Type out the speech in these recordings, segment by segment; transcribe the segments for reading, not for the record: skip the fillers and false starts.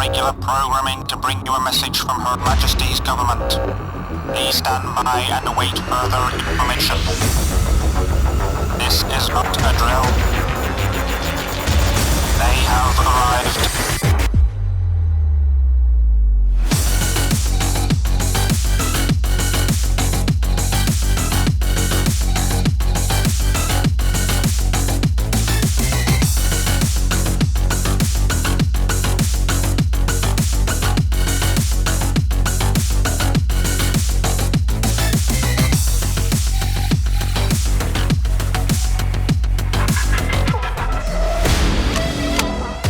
regular programming to bring you a message from Her Majesty's government. Please stand by and await further information. This is not a drill. They have arrived.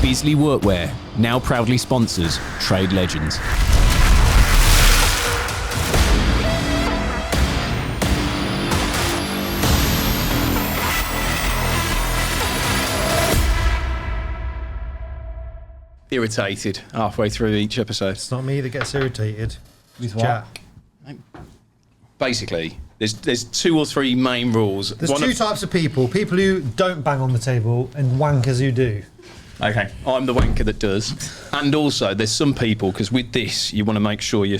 Beasley Workwear now proudly sponsors Trade Legends. Irritated halfway through each episode. It's not me that gets irritated. With Jack. Basically, there's 2 or 3 main rules. There's 2 types of people. People who don't bang on the table and wankers who do. Okay, I'm the wanker that does, and also there's some people, because with this you want to make sure you're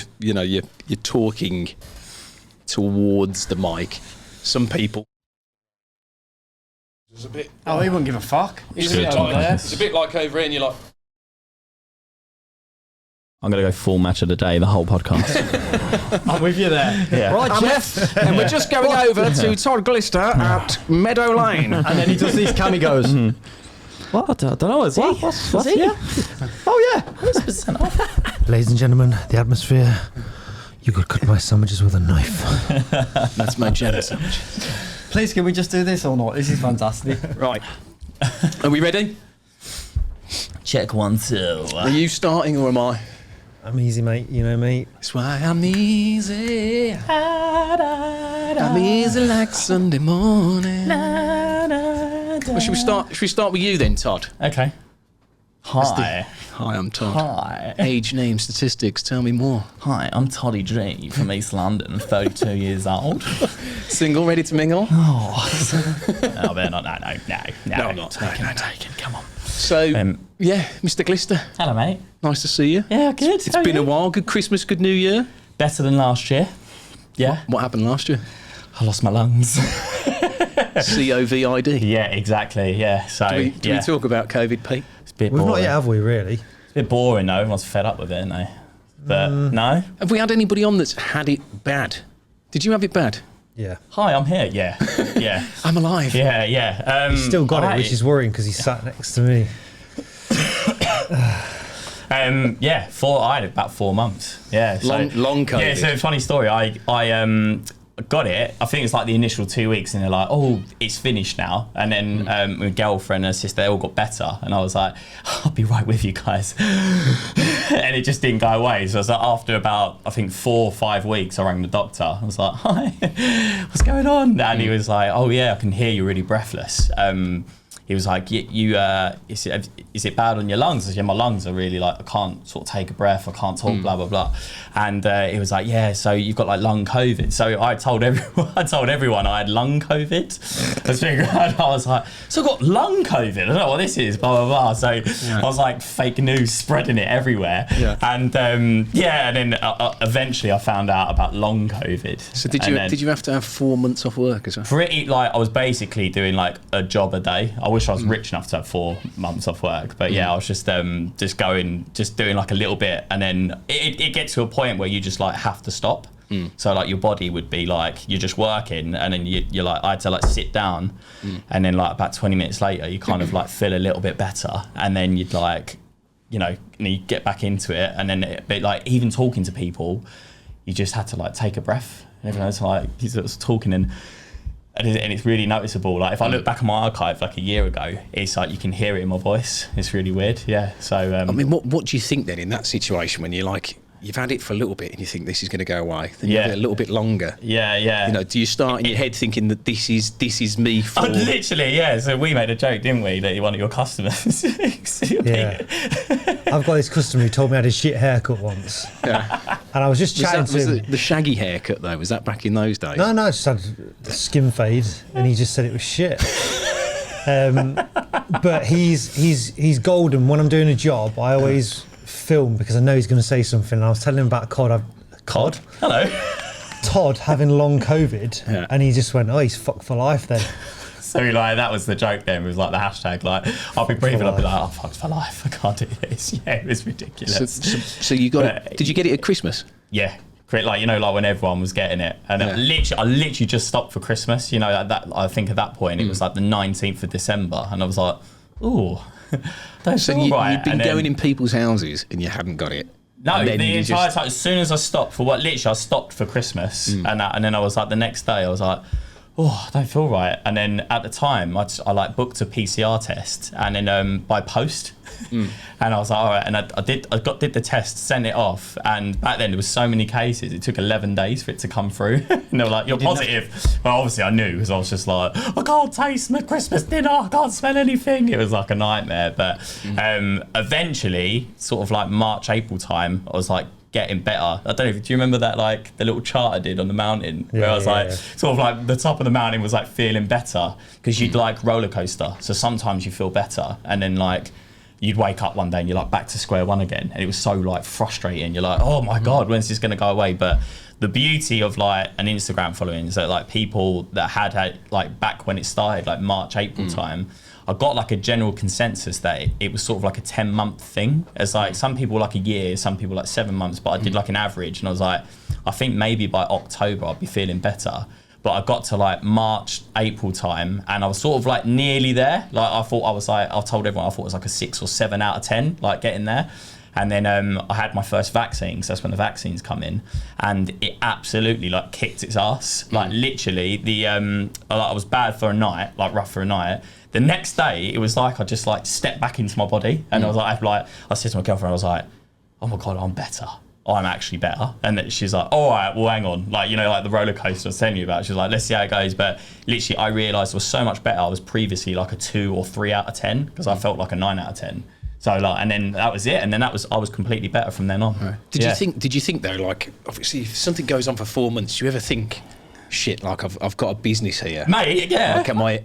talking towards the mic. Some people. It's a bit. Oh, he wouldn't give a fuck. It's a bit like over here, and you're like. I'm going to go full match of the day, the whole podcast. I'm with you there. Yeah. Right, Jeff, and we're just going over to Todd Glister at Meadow Lane. And then he does these camigos. What? I don't know. Is he? What's he? Yeah. Oh, yeah. 100% off. Ladies and gentlemen, the atmosphere. You could cut my sandwiches with a knife. That's my jam sandwich. Please, can we just do this or not? This is fantastic. Right. Are we ready? Check 1, 2. Are you starting or am I? I'm easy, mate. You know me. That's why I'm easy. I'm easy like Sunday morning. Well, should we start with you then, Todd? Okay. Hi. Hi, I'm Todd. Hi. Age, name, statistics. Tell me more. Hi, I'm Toddy G from East London, 32 years old. Single, ready to mingle? Oh, they're not. No, I'm not. Taken, No. taken. Come on. So, yeah, Mr. Glister. Hello, mate. Nice to see you. Yeah, good. It's been a while. Good Christmas, good New Year. Better than last year. Yeah. What happened last year? I lost my lungs. COVID. Yeah, exactly. Yeah. So, Do we talk about COVID, Pete? It's a bit We've boring. not yet, have we, really? It's a bit boring, though. Everyone's fed up with it, aren't they? But no. Have we had anybody on that's had it bad? Did you have it bad? Yeah. Hi, I'm here. Yeah. Yeah. I'm alive. Yeah. He's still got it, which is worrying because he's sat next to me. I had about 4 months. Yeah, so, long COVID. Yeah, so funny story. I got it. I think it's like the initial 2 weeks, and they're like, "Oh, it's finished now." And then my girlfriend and her sister, they all got better, and I was like, "I'll be right with you guys," and it just didn't go away. So I was like, after about I think 4 or 5 weeks, I rang the doctor. I was like, "Hi, what's going on?" And he was like, "Oh yeah, I can hear you really breathless." He was like, is it bad on your lungs? I said, yeah, my lungs are really like, I can't sort of take a breath, I can't talk, blah, blah, blah. And he was like, yeah, so you've got like lung COVID. So I told everyone I had lung COVID. I was like, so I've got lung COVID, I don't know what this is, blah, blah, blah. So I was like fake news, spreading it everywhere. Yeah. And and then eventually I found out about long COVID. So did you have to have 4 months off work as well? Pretty, like I was basically doing like a job a day. I wish I was rich enough to have 4 months off work, but yeah, I was just doing like a little bit, and then it gets to a point where you just like have to stop. So like your body would be like you're just working, and then you're like I had to like sit down, and then like about 20 minutes later you kind of like feel a little bit better, and then you'd like you get back into it, and then but like even talking to people, you just had to like take a breath, and everyone's like he's talking and it's really noticeable. Like if I look back on my archive like a year ago, it's like you can hear it in my voice. It's really weird. Yeah. So I mean, what do you think then in that situation when you're like you've had it for a little bit and you think this is going to go away, then you have it a little bit longer? Yeah. Do you start in your head thinking that this is me for? Oh, literally, yeah. So we made a joke, didn't we, that one of your customers. Yeah. I've got this customer who told me I had a shit haircut once. Yeah. And I was just chatting to him. The shaggy haircut though, was that back in those days? No, I just had a skin fade, and he just said it was shit. But he's golden. When I'm doing a job, I always film because I know he's going to say something. And I was telling him about Cod. Hello. Todd having long COVID, and he just went, "Oh, he's fucked for life then." So like that was the joke then. It was like the hashtag, like I'll be breathing, I'll be like, "Oh, fucked for life. I can't do this." Yeah, it was ridiculous. So you got it. Did you get it at Christmas? Yeah. Like, you know, like when everyone was getting it, and I literally just stopped for Christmas. You know, that I think at that point it was like the 19th of December, and I was like, "Ooh, that's all right." You'd been going in people's houses and you hadn't got it. No, the entire time. As soon as I stopped literally I stopped for Christmas, and then I was like, the next day I was like, "Oh, I don't feel right." And then at the time I like booked a PCR test, and then by post, and I was like, all right, and I did the test, sent it off, and back then there was so many cases, it took 11 days for it to come through. And they were like, "You're positive." Well, obviously I knew, because I was just like, "I can't taste my Christmas dinner, I can't smell anything." It was like a nightmare. But eventually, sort of like March, April time, I was like getting better. I don't know, do you remember that, like the little chart I did on the mountain where I was sort of like the top of the mountain was like feeling better, because you'd like roller coaster, so sometimes you feel better, and then like you'd wake up one day and you're like back to square one again, and it was so like frustrating. You're like, "Oh my god, when's this gonna go away?" But the beauty of like an Instagram following is that like people that had like back when it started, like March, April time, I got like a general consensus that it was sort of like a 10-month thing. As like some people like a year, some people like 7 months, but I did like an average, and I was like, I think maybe by October I'll be feeling better. But I got to like March, April time, and I was sort of like nearly there. Like I told everyone I thought it was like a 6 or 7 out of 10, like getting there. And then I had my first vaccine, because that's when the vaccines come in, and it absolutely like kicked its ass. Like literally, I was bad for a night, like rough for a night. The next day, it was like I just like stepped back into my body, and I was like, I said to my girlfriend, I was like, "Oh my god, I'm better. I'm actually better." And then she's like, "All right, well, hang on." Like, you know, like the roller coaster I was telling you about. She's like, "Let's see how it goes." But literally, I realised it was so much better. I was previously like a 2 or 3 out of 10, because I felt like a 9 out of 10. So like, and then that was it. And then I was completely better from then on. Right. Did you think though, like, obviously if something goes on for 4 months, do you ever think, shit, like I've got a business here, mate? Yeah. Like, am I?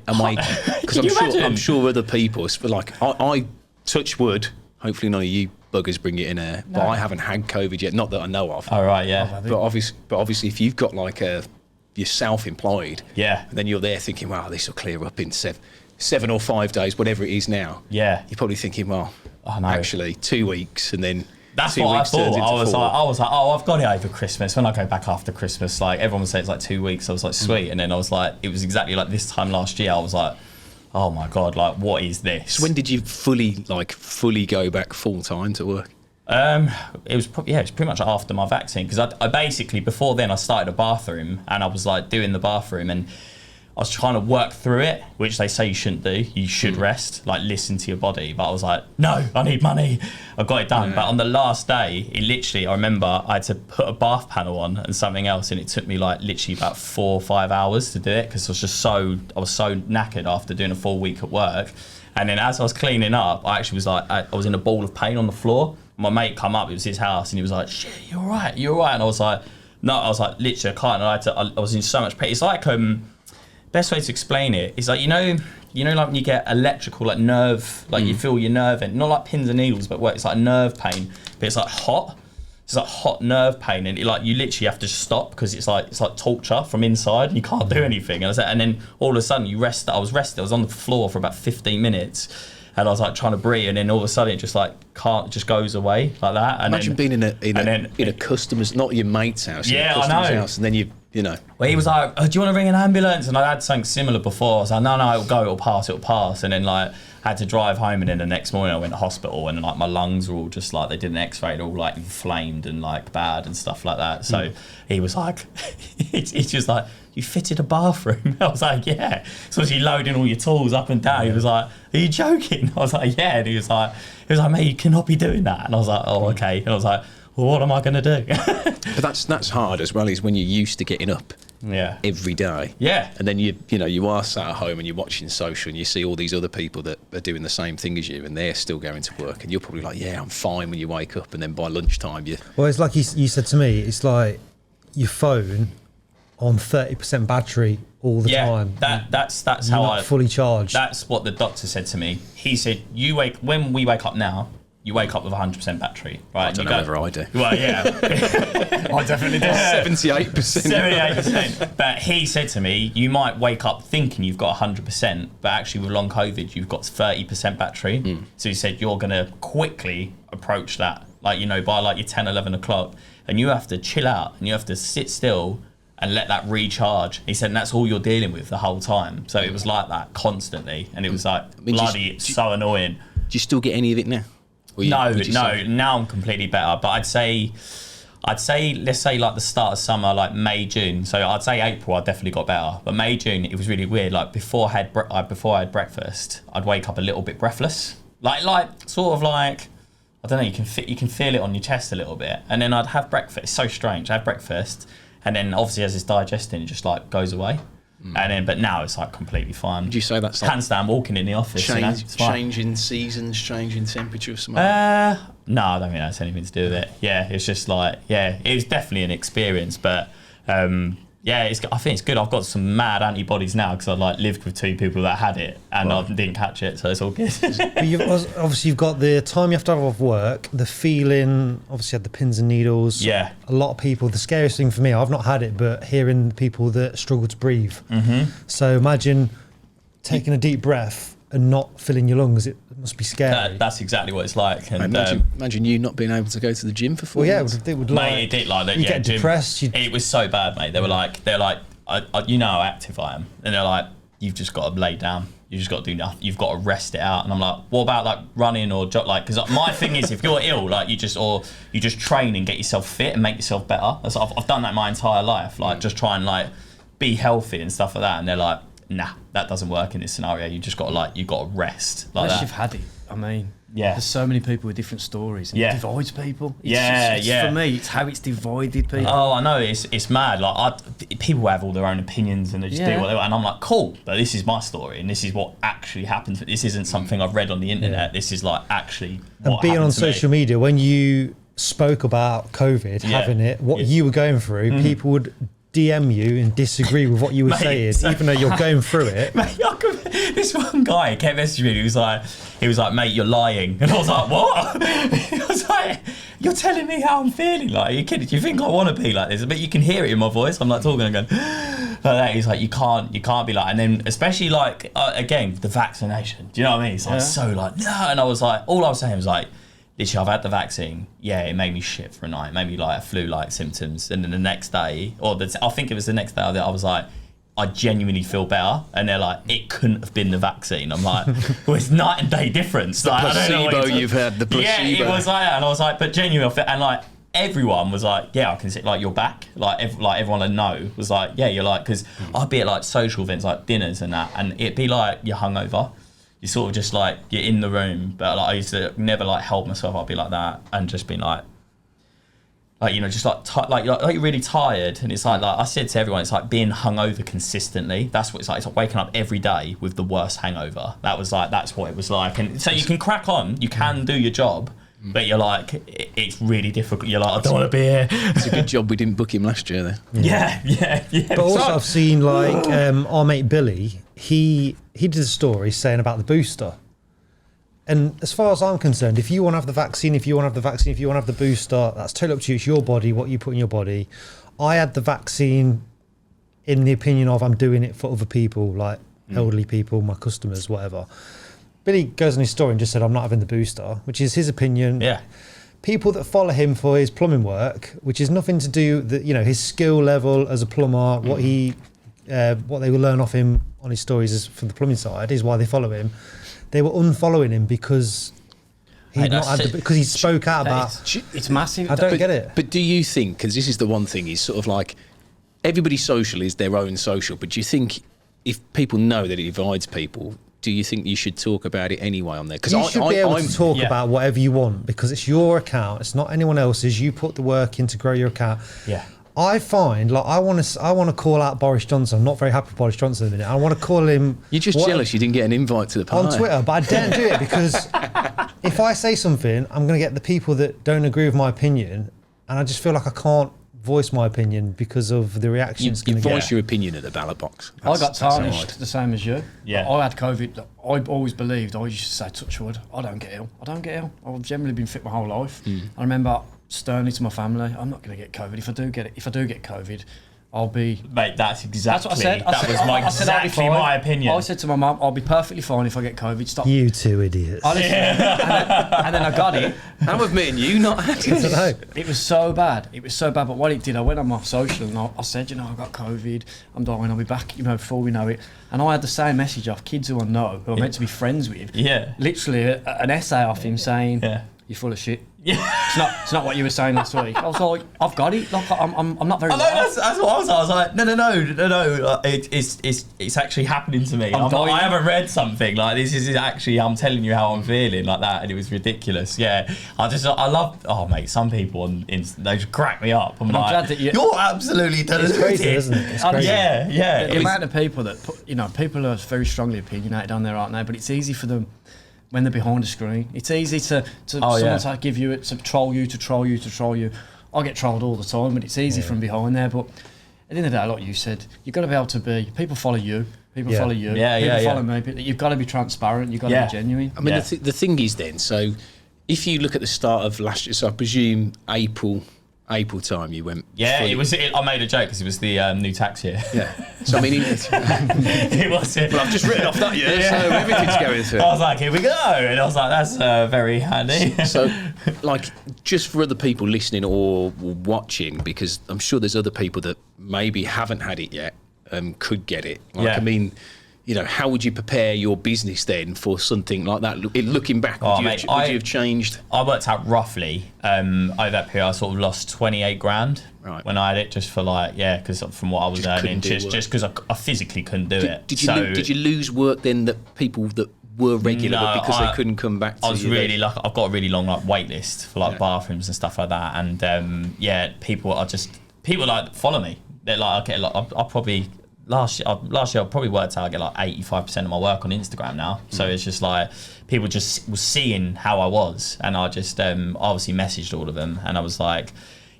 Because I'm sure other people, like I touch wood. Hopefully none of you buggers bring it in there. But I haven't had COVID yet, not that I know of. Oh right, yeah. But obviously, if you've got like you're self-employed, yeah, and then you're there thinking, "Wow, this will clear up in 7 or 5 days, whatever it is now." Yeah. You're probably thinking, "Well, actually 2 weeks," and then. That's what I thought. I was like, "Oh, I've got it over Christmas." When I go back after Christmas, like everyone would say it's like 2 weeks. I was like, "Sweet," and then I was like, it was exactly like this time last year. I was like, "Oh my god, like what is this?" So when did you fully go back full time to work? It was pretty much after my vaccine, because I basically, before then I started a bathroom, and I was like doing the bathroom, and I was trying to work through it, which they say you shouldn't do. You should rest, like listen to your body. But I was like, "No, I need money." I got it done. But on the last day, I remember I had to put a bath panel on and something else, and it took me like literally about 4 or 5 hours to do it, because I was so knackered after doing a full week at work. And then as I was cleaning up, I actually was like, I was in a ball of pain on the floor. My mate come up, it was his house, and he was like, "Shit, you're right. And I was like, "No," I was like, literally, I can't. And I was in so much pain. It's like, best way to explain it is like, you know like when you get electrical, like nerve, like you feel your nerve, and not like pins and needles, but where it's like nerve pain, but it's like hot. It's like hot nerve pain, and you literally have to stop, because it's like torture from inside. You can't do anything. And then all of a sudden you rest. I was rested. I was on the floor for about 15 minutes, and I was like trying to breathe, and then all of a sudden it just like it just goes away like that. And imagine being in a customer's, not your mate's house. Yeah, I know. House, and then you know. Well, he was like, "Do you want to ring an ambulance?" And I had something similar before. I was like, no, it'll pass. And then like I had to drive home, and then the next morning I went to hospital, and like my lungs were all just like, they did an x-ray, they're all like inflamed and like bad and stuff like that. So he was like, he's just like, "You fitted a bathroom?" I was like, "Yeah." So was he loading all your tools up and down? He was like, "Are you joking?" I was like, "Yeah." And he was like, "Mate, you cannot be doing that." And I was like, "Oh, okay." And I was like, "Well, what am I going to do?" But that's hard as well, is when you're used to getting up every day. Yeah. And then you are sat at home and you're watching social, and you see all these other people that are doing the same thing as you, and they're still going to work, and you're probably like, "Yeah, I'm fine," when you wake up, and then by lunchtime Well, it's like you said to me, it's like your phone on 30% battery all the time. That's You're how not fully charged. That's what the doctor said to me. He said, when we wake up now, you wake up with 100% battery, right? I don't know whether I do. Well, yeah. I definitely do. 78%. 78%. But he said to me, you might wake up thinking you've got 100%, but actually with long COVID, you've got 30% battery. So he said, you're going to quickly approach that, like, you know, by like your 10, 11 o'clock, and you have to chill out and you have to sit still and let that recharge. He said, and that's all you're dealing with the whole time. So it was like that constantly. And it was like, it's so annoying. Do you still get any of it now? No. Now I'm completely better. But I'd say, let's say like the start of summer, like May, June. So I'd say April, I definitely got better. But May, June, it was really weird. Like before I had breakfast, I'd wake up a little bit breathless. Like sort of like, I don't know. You can feel it on your chest a little bit. And then I'd have breakfast. It's so strange. I have breakfast, and then obviously as it's digesting, it just like goes away. And then, but now it's like completely fine. Would you say that's like handstand walking in the office? Change in seasons, change in temperature of smoke? No, I don't think that's anything to do with it. Yeah, it's just like, yeah, it was definitely an experience, but yeah, I think it's good. I've got some mad antibodies now because I like lived with 2 people that had it and I didn't catch it, so it's all good. But you've got the time you have to have off work, the feeling, obviously had the pins and needles. Yeah. A lot of people, the scariest thing for me, I've not had it, but hearing the people that struggle to breathe. So imagine taking a deep breath and not filling your lungs. It must be scary. That's exactly what it's like. And imagine you not being able to go to the gym for 4 months. It would mate, it did like that. You yeah, get gym, depressed. It was so bad, mate. They were like, you know how active I am, and they're like, you've just got to lay down. You just got to do nothing. You've got to rest it out. And I'm like, what about like running or like? Because my thing is, if you're ill, like you just train and get yourself fit and make yourself better. I've done that my entire life. Like just try and like be healthy and stuff like that. And they're like, nah, that doesn't work in this scenario. You just got to you got to rest. Like Unless that. you've had it. I mean, yeah. There's so many people with different stories. And Yeah. It divides people. It's For me, it's how it's divided people. Oh, I know, it's mad. Like people have all their own opinions and they just do what they want. And I'm like, cool, but this is my story and this is what actually happened. This isn't something I've read on the internet. This is like actually what And being on happened to me. social media, when you spoke about COVID, having it, what you were going through, people would DM you and disagree with what you were saying, even though you're going through it. Mate, this one guy kept messaging me. He was like, mate, you're lying. And I was like, what? He was like, you're telling me how I'm feeling. Like, are you kidding? Do you think I want to be like this? But you can hear it in my voice. I'm like talking and going like that. He's like, you can't be like. And then especially like again the vaccination. Do you know what I mean? It's like so like no. And I was like, all I was saying was like, literally, I've had the vaccine. Yeah, it made me shit for a night. It made me like flu-like symptoms. And then the next day, I think it was the next day, I was like, I genuinely feel better. And they're like, it couldn't have been the vaccine. I'm like, well, it's night and day difference. The like, placebo you've had, the placebo. Yeah, it was like that. And I was like, but genuinely, and like everyone was like, yeah, I can see, like you're back. Like everyone I know was like, yeah, you're like, because I'd be at like social events, like dinners and that, and it'd be like you're hungover. You sort of just like, you're in the room, but like I used to never like hold myself up, be like that, and just be like you know, just like you're really tired, and it's like I said to everyone, it's like being hungover consistently. That's what it's like. It's like waking up every day with the worst hangover. That's what it was like. And so you can crack on, you can do your job, but you're like, it's really difficult. You're like, I don't want to be here. It's a good job we didn't book him last year, then. Yeah. But also, I've seen like our mate Billy. He did a story saying about the booster. And as far as I'm concerned, if you want to have the vaccine, if you want to have the booster, that's totally up to you. It's your body, what you put in your body. I had the vaccine in the opinion of I'm doing it for other people, like elderly people, my customers, whatever. Billy goes on his story and just said, I'm not having the booster, which is his opinion. Yeah. People that follow him for his plumbing work, which is nothing to do with, his skill level as a plumber, what they will learn off him on his stories is from the plumbing side, is why they follow him. They were unfollowing him because because he spoke out about. It's massive. I don't get it. But do you think, because this is the one thing, is sort of like everybody's social is their own social, but do you think if people know that it divides people, do you think you should talk about it anyway on there? Because you should be able to talk about whatever you want because it's your account. It's not anyone else's. You put the work in to grow your account. Yeah. I find like I want to call out Boris Johnson. I'm not very happy with Boris Johnson at the minute. I want to call him. You're just jealous you didn't get an invite to the party on Twitter, but I daren't do it because if I say something, I'm going to get the people that don't agree with my opinion, and I just feel like I can't voice my opinion because of the reaction it's You going to voice get. your opinion at the ballot box. I got That's hard. tarnished the same as you. Yeah. I had COVID. I always believed, I used to say, touch wood, I don't get ill. I don't get ill. I've generally been fit my whole life. I remember sternly to my family, I'm not going to get COVID. If I do get COVID, I'll be... Mate, that's exactly. That's what I said. That was my I said I'll be exactly fine. my opinion. I said to my mum, I'll be perfectly fine if I get COVID. Stop. You two idiots. Honestly. And then I got it. How have me and you not had I don't it? know. It was so bad. It was so bad. But what it did, I went on my social and I said, I've got COVID. I'm dying. I'll be back, before we know it. And I had the same message off kids who I know, who I'm meant to be friends with. Yeah. Literally an essay off him saying, you're full of shit. Yeah. It's not what you were saying last week. I was like, I've got it. Like, I'm not very I know, well. that's what I was. I was like, no. It's actually happening to me. dying. I haven't read something like this. Is actually, I'm telling you how I'm feeling like that, and it was ridiculous. Yeah, I love. Oh mate, some people they just crack me up. I'm like, glad that you're absolutely deluded. It's crazy, isn't it? It's crazy. Yeah. The amount of people that people are very strongly opinionated on there, aren't they? But it's easy for them when they're behind a screen. It's easy to someone to give you it, to troll you. I get trolled all the time, but it's easy from behind there. But at the end of the day, like you said, you've got to be able to be. People follow you. People follow you. People follow me. But you've got to be transparent. You've got to be genuine. I mean, the thing is then, so if you look at the start of last year, so I presume April time you went. Yeah, I made a joke because it was the new tax year. Yeah. So I mean, It was. well, I've just written off that year, so everything's going through. I was like, here we go, and I was like, that's very handy. So, like, just for other people listening or watching, because I'm sure there's other people that maybe haven't had it yet, could get it. Like, I mean, how would you prepare your business then for something like that? Looking back, would you have changed? I worked out roughly over that period. I sort of lost 28 grand when I had it, just for because from what I was earning, just because I physically couldn't do it. Did you lose work then? That people that were regular but because they couldn't come back to you? I was really lucky. I've got a really long wait list for bathrooms and stuff like that, and people follow me. They're like, okay, I probably. Last year I probably worked out I get like 85% of my work on Instagram now. So it's just like people just was seeing how I was, and I just obviously messaged all of them, and I was like,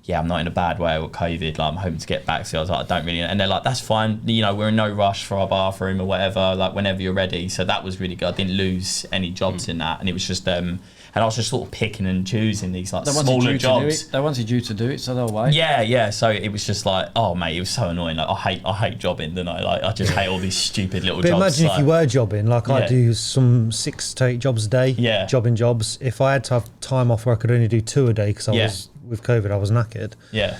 I'm not in a bad way with COVID, like I'm hoping to get back. So I was like, I don't really, and they're like, that's fine, we're in no rush for our bathroom or whatever, like whenever you're ready. So that was really good. I didn't lose any jobs in that, and it was just and I was just sort of picking and choosing these smaller jobs. They wanted you to do it, so they'll wait. Yeah. So it was just like, oh mate, it was so annoying. Like I hate jobbing, don't I? Like I just hate all these stupid little jobs. But imagine if you were jobbing, I do some 6 to 8 jobs a day, jobbing jobs. If I had to have time off where I could only do 2 a day because I was with COVID, I was knackered. Yeah.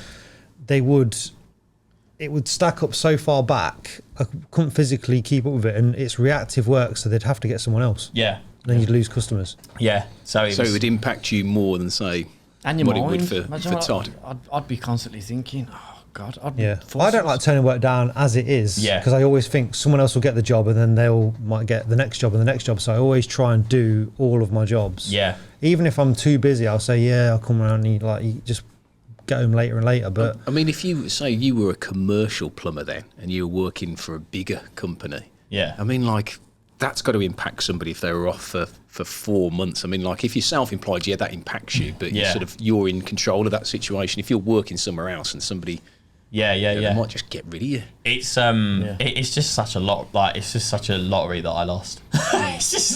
It would stack up so far back, I couldn't physically keep up with it, and it's reactive work, so they'd have to get someone else. Yeah. Then you'd lose customers. Yeah. So it would impact you more than say and your what mind. it would for Todd. I'd be constantly thinking, oh God, I don't like turning work down as it is, because I always think someone else will get the job and then might get the next job and the next job. So I always try and do all of my jobs. Yeah. Even if I'm too busy, I'll say, I'll come around and you just get home later and later. But I mean, if you say you were a commercial plumber then and you were working for a bigger company, I mean, that's got to impact somebody if they were off for 4 months. I mean, if you're self-employed, that impacts you, but you're in control of that situation. If you're working somewhere else and somebody, they might just get rid of you. It's it's just such a lot. It's just such a lottery that I lost. It's just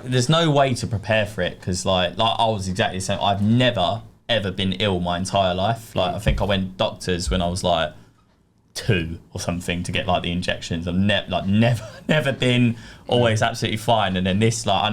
there's no way to prepare for it, because I was exactly the same. I've never ever been ill my entire life. I think I went doctors when I was 2 or something to get the injections. I've never been, always absolutely fine. And then this I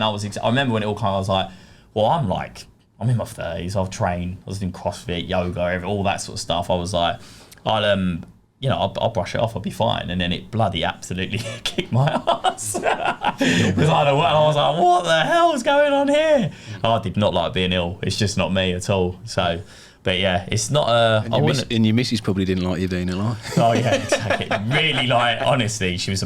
remember when it all came, I was like, well, I'm in my 30s, I've trained, I was doing CrossFit, yoga, all that sort of stuff. I was like, I'll brush it off, I'll be fine. And then it bloody absolutely kicked my ass. I was like, what the hell is going on here? I did not like being ill. It's just not me at all. So, but yeah, it's not and your missus probably didn't like you being alive. Oh yeah, exactly. Really, honestly, she was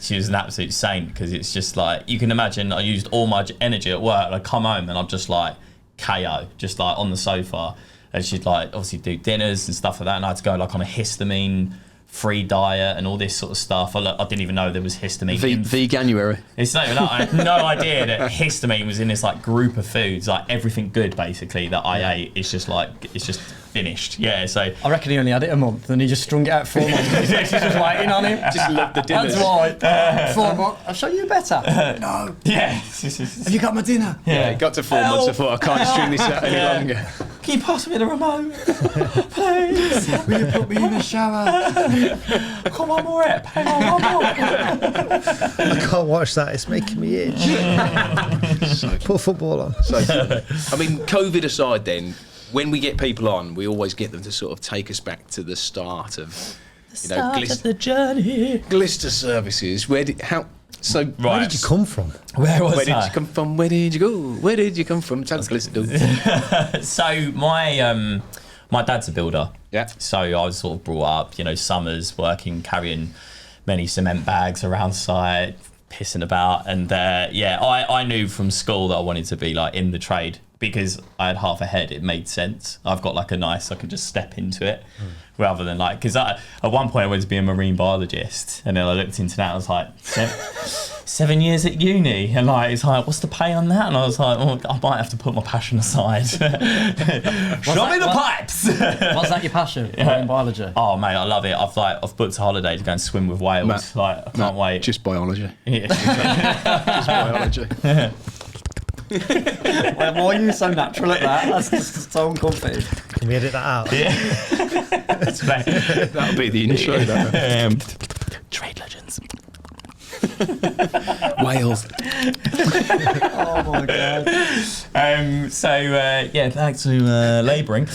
she was an absolute saint, because it's just you can imagine, I used all my energy at work, and I come home and I'm just KO, just on the sofa, and she'd obviously do dinners and stuff like that, and I had to go on a histamine free diet and all this sort of stuff. I didn't even know there was histamine. Veganuary. It's not even that. I had no idea that histamine was in this like group of foods, like everything good basically that I ate. It's just finished. Yeah, so I reckon he only had it a month and he just strung it out 4 months. She's just waiting on him. Just loved the dinners. That's why. 4 months. I'll show you better. No. yeah. Have you got my dinner? Yeah, it got to 4 months. I thought I can't string this out any longer. Can you pass me the remote, please? Will you put me in the shower? Come on, more it. Hang on, one more. I can't watch that. It's making me itch. Put football on. So, I mean, COVID aside, then when we get people on, we always get them to sort of take us back to the start of, the journey. Glister services. Where did you come from? Where did you come from? Where did you go? Where did you come from? So my dad's a builder. Yeah. So I was sort of brought up, summers working, carrying many cement bags around site, pissing about, and I knew from school that I wanted to be like in the trade because I had half a head. It made sense. I've got like I can just step into it. Rather than because at one point I wanted to be a marine biologist, and then I looked into that. I was like, 7 years at uni, and it's like, what's the pay on that? And I was like, oh, I might have to put my passion aside. Show me the pipes. What's that your passion? Marine biology. Oh mate, I love it. I've booked a holiday to go and swim with whales. I can't wait. Just biology. Yeah. Just biology. Why are you so natural at that? That's just so uncomfy. Can we edit that out? Yeah. That'll be the intro. Trade legends. Whales. Oh my god. Back to labouring.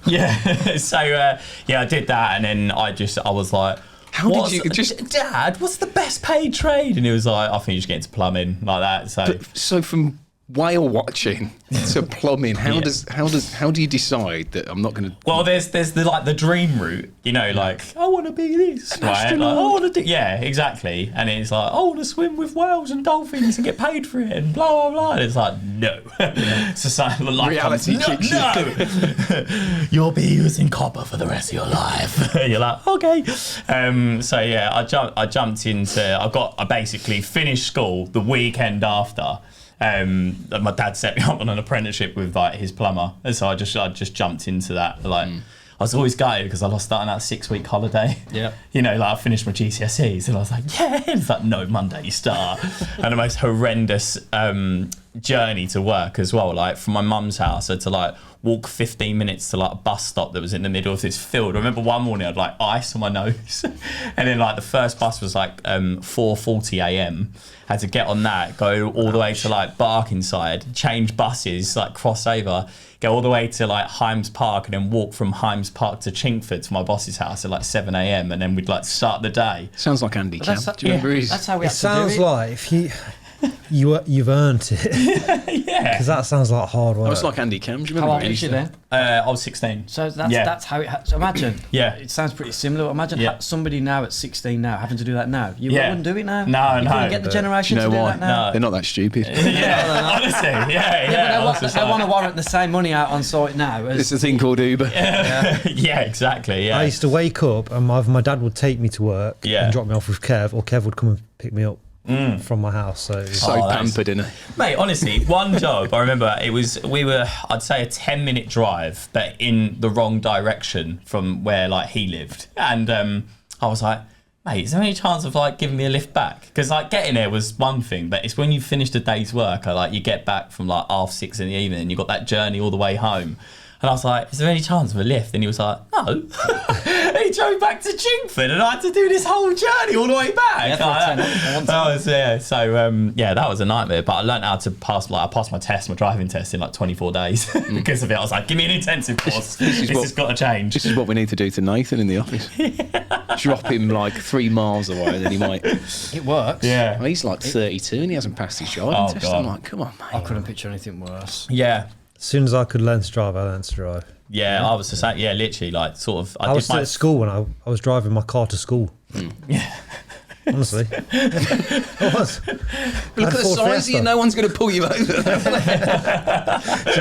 Yeah. So I did that, and then I was like, Dad, what's the best paid trade? And he was like, I think you just get into plumbing like that. So from whale watching to plumbing, how do you decide that I'm not going to? Well, there's the dream route, I want to be this, right? I want to do, exactly. And it's like, I want to swim with whales and dolphins and get paid for it, and blah blah blah. And it's like, no, society reality kicks in. No, you'll be using copper for the rest of your life. You're like, okay. I jumped into. I basically finished school the weekend after. My dad set me up on an apprenticeship with his plumber, and so I just jumped into that. I was always gutted because I lost out on that 6-week holiday. Yeah, I finished my GCSEs, and I was like, yeah. And it's like, no, Monday you start, and the most horrendous journey to work as well. From my mum's house, I had to walk 15 minutes to a bus stop that was in the middle of this field. I remember one morning I had ice on my nose, and then the first bus was 4:40 a.m. Had to get on that, go all the way to Barkingside, change buses, cross over, go all the way to Hymes Park, and then walk from Hymes Park to Chinkford to my boss's house at 7 a.m. and then we'd start the day. Sounds like Andy Camp. Do you remember? That's how we. It sounds like if you've earned it. Yeah. Because that sounds like hard work. I was like Andy Camp. Do you remember? How old was you then? I was 16. So that's how it. So imagine. Yeah. It sounds pretty similar. Imagine somebody now at 16 now having to do that now. You wouldn't do it now. No. You couldn't get the generation to do that now. No. They're not that stupid. Yeah. Honestly. Yeah. But they want to warrant the same money out on site now. It's a thing called Uber. Yeah. Exactly. Yeah. I used to wake up and either my dad would take me to work and drop me off with Kev, or Kev would come and pick me up. From my house, so pampered, innit? Mate, honestly, one job I remember, we were I'd say a 10-minute drive, but in the wrong direction from where he lived, and I was like, mate, is there any chance of giving me a lift back? Because getting there was one thing, but it's when you finished a day's work, you get back from 6:30 in the evening, and you got that journey all the way home. And I was like, is there any chance of a lift? And he was like, no. And he drove back to Chingford, and I had to do this whole journey all the way back. That was a nightmare. But I learned how to pass, I passed my test, my driving test in 24 days because of it. I was like, give me an intensive course. This has got to change. This is what we need to do to Nathan in the office. Drop him 3 miles away, and then he might. It works. Yeah. Well, he's 32 and he hasn't passed his driving test. God. I'm like, come on, mate. I couldn't picture anything worse. Yeah. as soon as I could learn to drive, I learned to drive. Yeah, I was the same. Yeah, literally, I was at school when I was driving my car to school. Yeah. Honestly. I was. Look at the size of you, no one's going to pull you over. So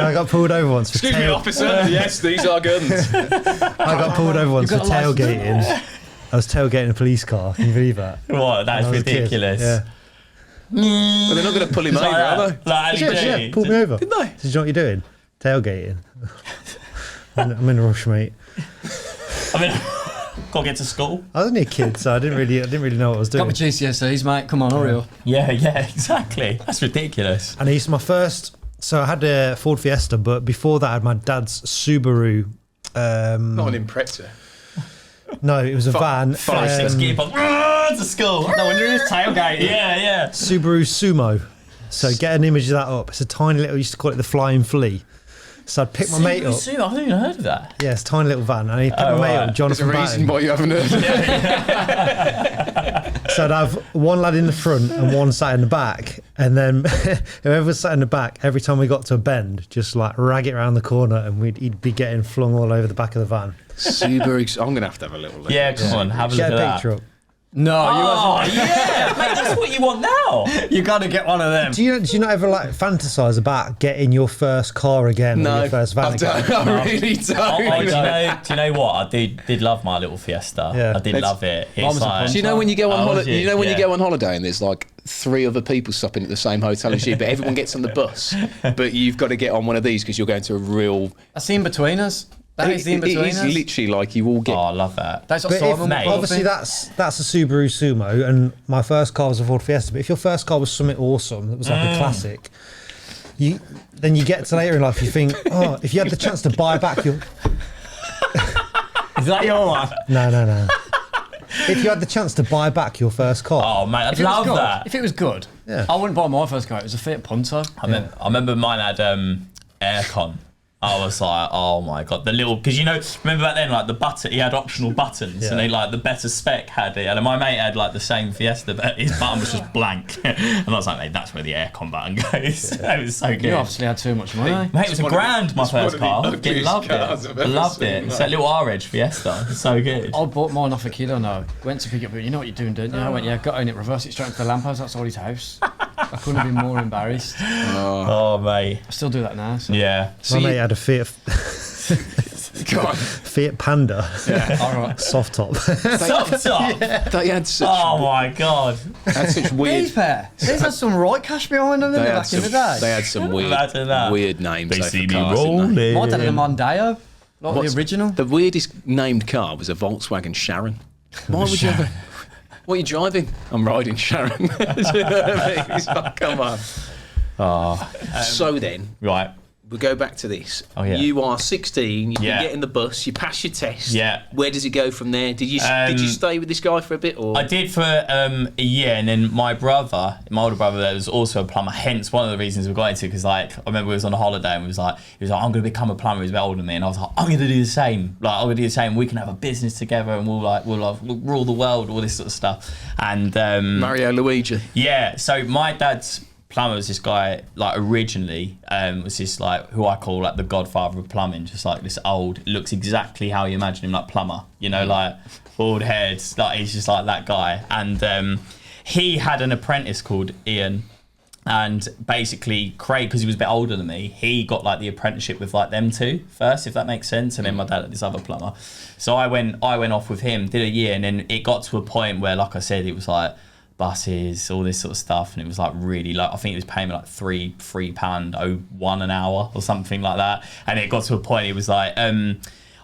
I got pulled over once for Excuse me, officer. Yes, these are guns. I got pulled over once for tailgating. I was tailgating a police car. Can you believe that? What? That's ridiculous. Yeah. But they're not going to pull him over, are they? Like Yeah, pulled me over. Didn't they? Did you know what you're doing? Tailgating. I'm in a rush, mate. I mean, gotta get to school. I was only a kid, so I didn't really know what I was doing. Got my GCSEs, mate. Come on, hurry up. Yeah, exactly. That's ridiculous. And I used my first. So I had a Ford Fiesta, but before that, I had my dad's Subaru. Not an Impreza. No, it was a van. 5-6 gearbox to school. No wonder he was tailgating. Yeah. Subaru Sumo. So get an image of that up. It's a tiny little. I used to call it the Flying Flea. So I'd pick my mate up. I haven't even heard of that. Yeah, it's a tiny little van. And he'd pick my mate up, Jonathan There's a reason why you haven't heard of it. So I'd have one lad in the front and one sat in the back. And then whoever was sat in the back, every time we got to a bend, just like rag it around the corner and he'd be getting flung all over the back of the van. Subaru. I'm going to have a little look. Yeah, come on, have a look Get at a that. picture up. No, Oh, yeah, mate, that's what you want now. you got to get one of them. Do you not ever like fantasize about getting your first car again or your first van again? I really don't. Do you know what? I did love my little Fiesta. Yeah. I did love it. It's like, Do you know when you go on holiday? You know when yeah. you go on holiday and there's like 3 other people stopping at the same hotel as you, but everyone gets on the bus, but you've got to get on one of these because you're going to a real. That's the in-betweeners. That is the in-betweeners. It is literally like you all get. Oh, I love that. That's what But Simon mate, would obviously that's a Subaru Sumo, and my first car was a Ford Fiesta. But if your first car was something awesome that was like a classic, then you get to later in life, you think, oh, if you had the chance to buy back your. Is that your one? No. If you had the chance to buy back your first car, Oh, mate, I'd love that. If it was good, Yeah. I wouldn't buy my first car. It was a Fiat Punto. I remember mine had aircon. I was like, oh my god, the little, because remember back then, like the button, he had optional buttons, and they like the better spec had it, and my mate had like the same Fiesta, but his button was just blank, and I was like, mate, that's where the aircon button goes. It was so good. You obviously had too much money. Mate, it was £1,000 my first car. I loved it. I loved it. It's that little R-Edge Fiesta. It's so good. I bought mine off a kilo now. Went to pick it up, you know what you're doing, don't you? I went, yeah, got in it, reversed it straight into the lamppost outside his house. I couldn't have been more embarrassed. Oh, mate. I still do that now. So. Yeah. my mate had a Fiat Panda, All right. soft top. Soft top. They had such. Oh my god. Had such weird. These pair. These had some right cash behind them back in the day. They had some Imagine that. weird names. They though, see for me cars, didn't rolling. they? My dad had a Mondeo, not the original. The weirdest named car was a Volkswagen Sharon. Why would you ever? What are you driving? I'm riding Sharon. Do you know what I mean? It's like, come on. So then, Right. we go back to this. Oh, yeah. You are 16. You Yeah. get in the bus. You pass your test. Yeah. Where does it go from there? Did you stay with this guy for a bit? Or I did for a year, and then my older brother, there was also a plumber. Hence, one of the reasons we got into, because like I remember we was on a holiday and he was like, I'm going to become a plumber. He was a bit older than me, and I was like, I'm going to do the same. Like I'm going to do the same. We can have a business together, and we'll rule the world, all this sort of stuff. And Mario Luigi. yeah, so my dad's plumber was this guy, like originally was this like who I call like the godfather of plumbing, just like this old, looks exactly how you imagine him, like plumber, like bald head, like he's just like that guy. And he had an apprentice called Ian, and basically Craig, because he was a bit older than me, he got like the apprenticeship with like them two first, if that makes sense, and then my dad had this other plumber. So I went off with him, did a year, and then it got to a point where, like I said, it was like buses, all this sort of stuff, and it was like really like, I think it was paying me like £3.01 an hour or something like that. And it got to a point, it was like,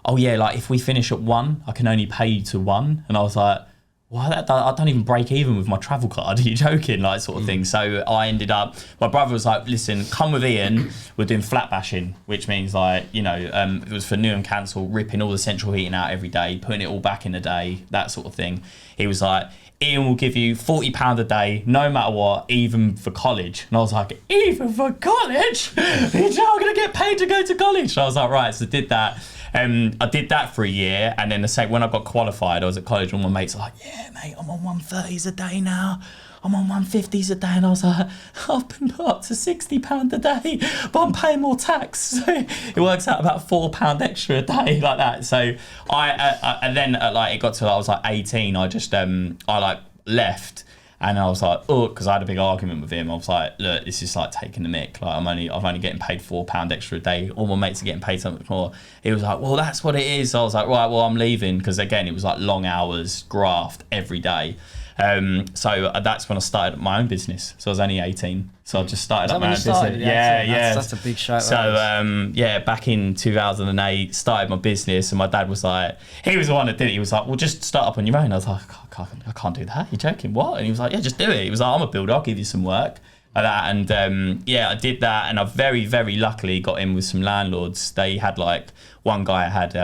oh yeah, like if we finish at 1, I can only pay you to 1. And I was like, well, I don't even break even with my travel card. Are you joking? Like sort of thing. So I ended up, my brother was like, listen, come with Ian. We're doing flat bashing, which means like, it was for Newham Council, ripping all the central heating out every day, putting it all back in the day, that sort of thing. He was like, Ian will give you £40 a day, no matter what, even for college. And I was like, even for college? You're not going to get paid to go to college. So I was like, right, so I did that. I did that for a year, and then when I got qualified, I was at college, and my mates were like, yeah, mate, I'm on 130s a day now. I'm on 150s a day, and I was like, I've been put up to £60 a day, but I'm paying more tax. So it works out about £4 extra a day, like that. So and then like it got to, I was like 18. I just I left. And I was like, oh, because I had a big argument with him. I was like, look, this is like taking the mick. Like I'm only getting paid £4 extra a day. All my mates are getting paid so much more. He was like, well, that's what it is. So I was like, right, well, I'm leaving. Because again, it was like long hours, graft every day. So that's when I started my own business. So I was only 18. So I just started up my own business. Yeah. That's a big shout. So back in 2008, started my business, and my dad was like, he was the one that did it. He was like, well, just start up on your own. I was like, I can't do that. You're joking? What? And he was like, yeah, just do it. He was like, I'm a builder. I'll give you some work. Like that. And I did that, and I very, very luckily got in with some landlords. They had like one guy had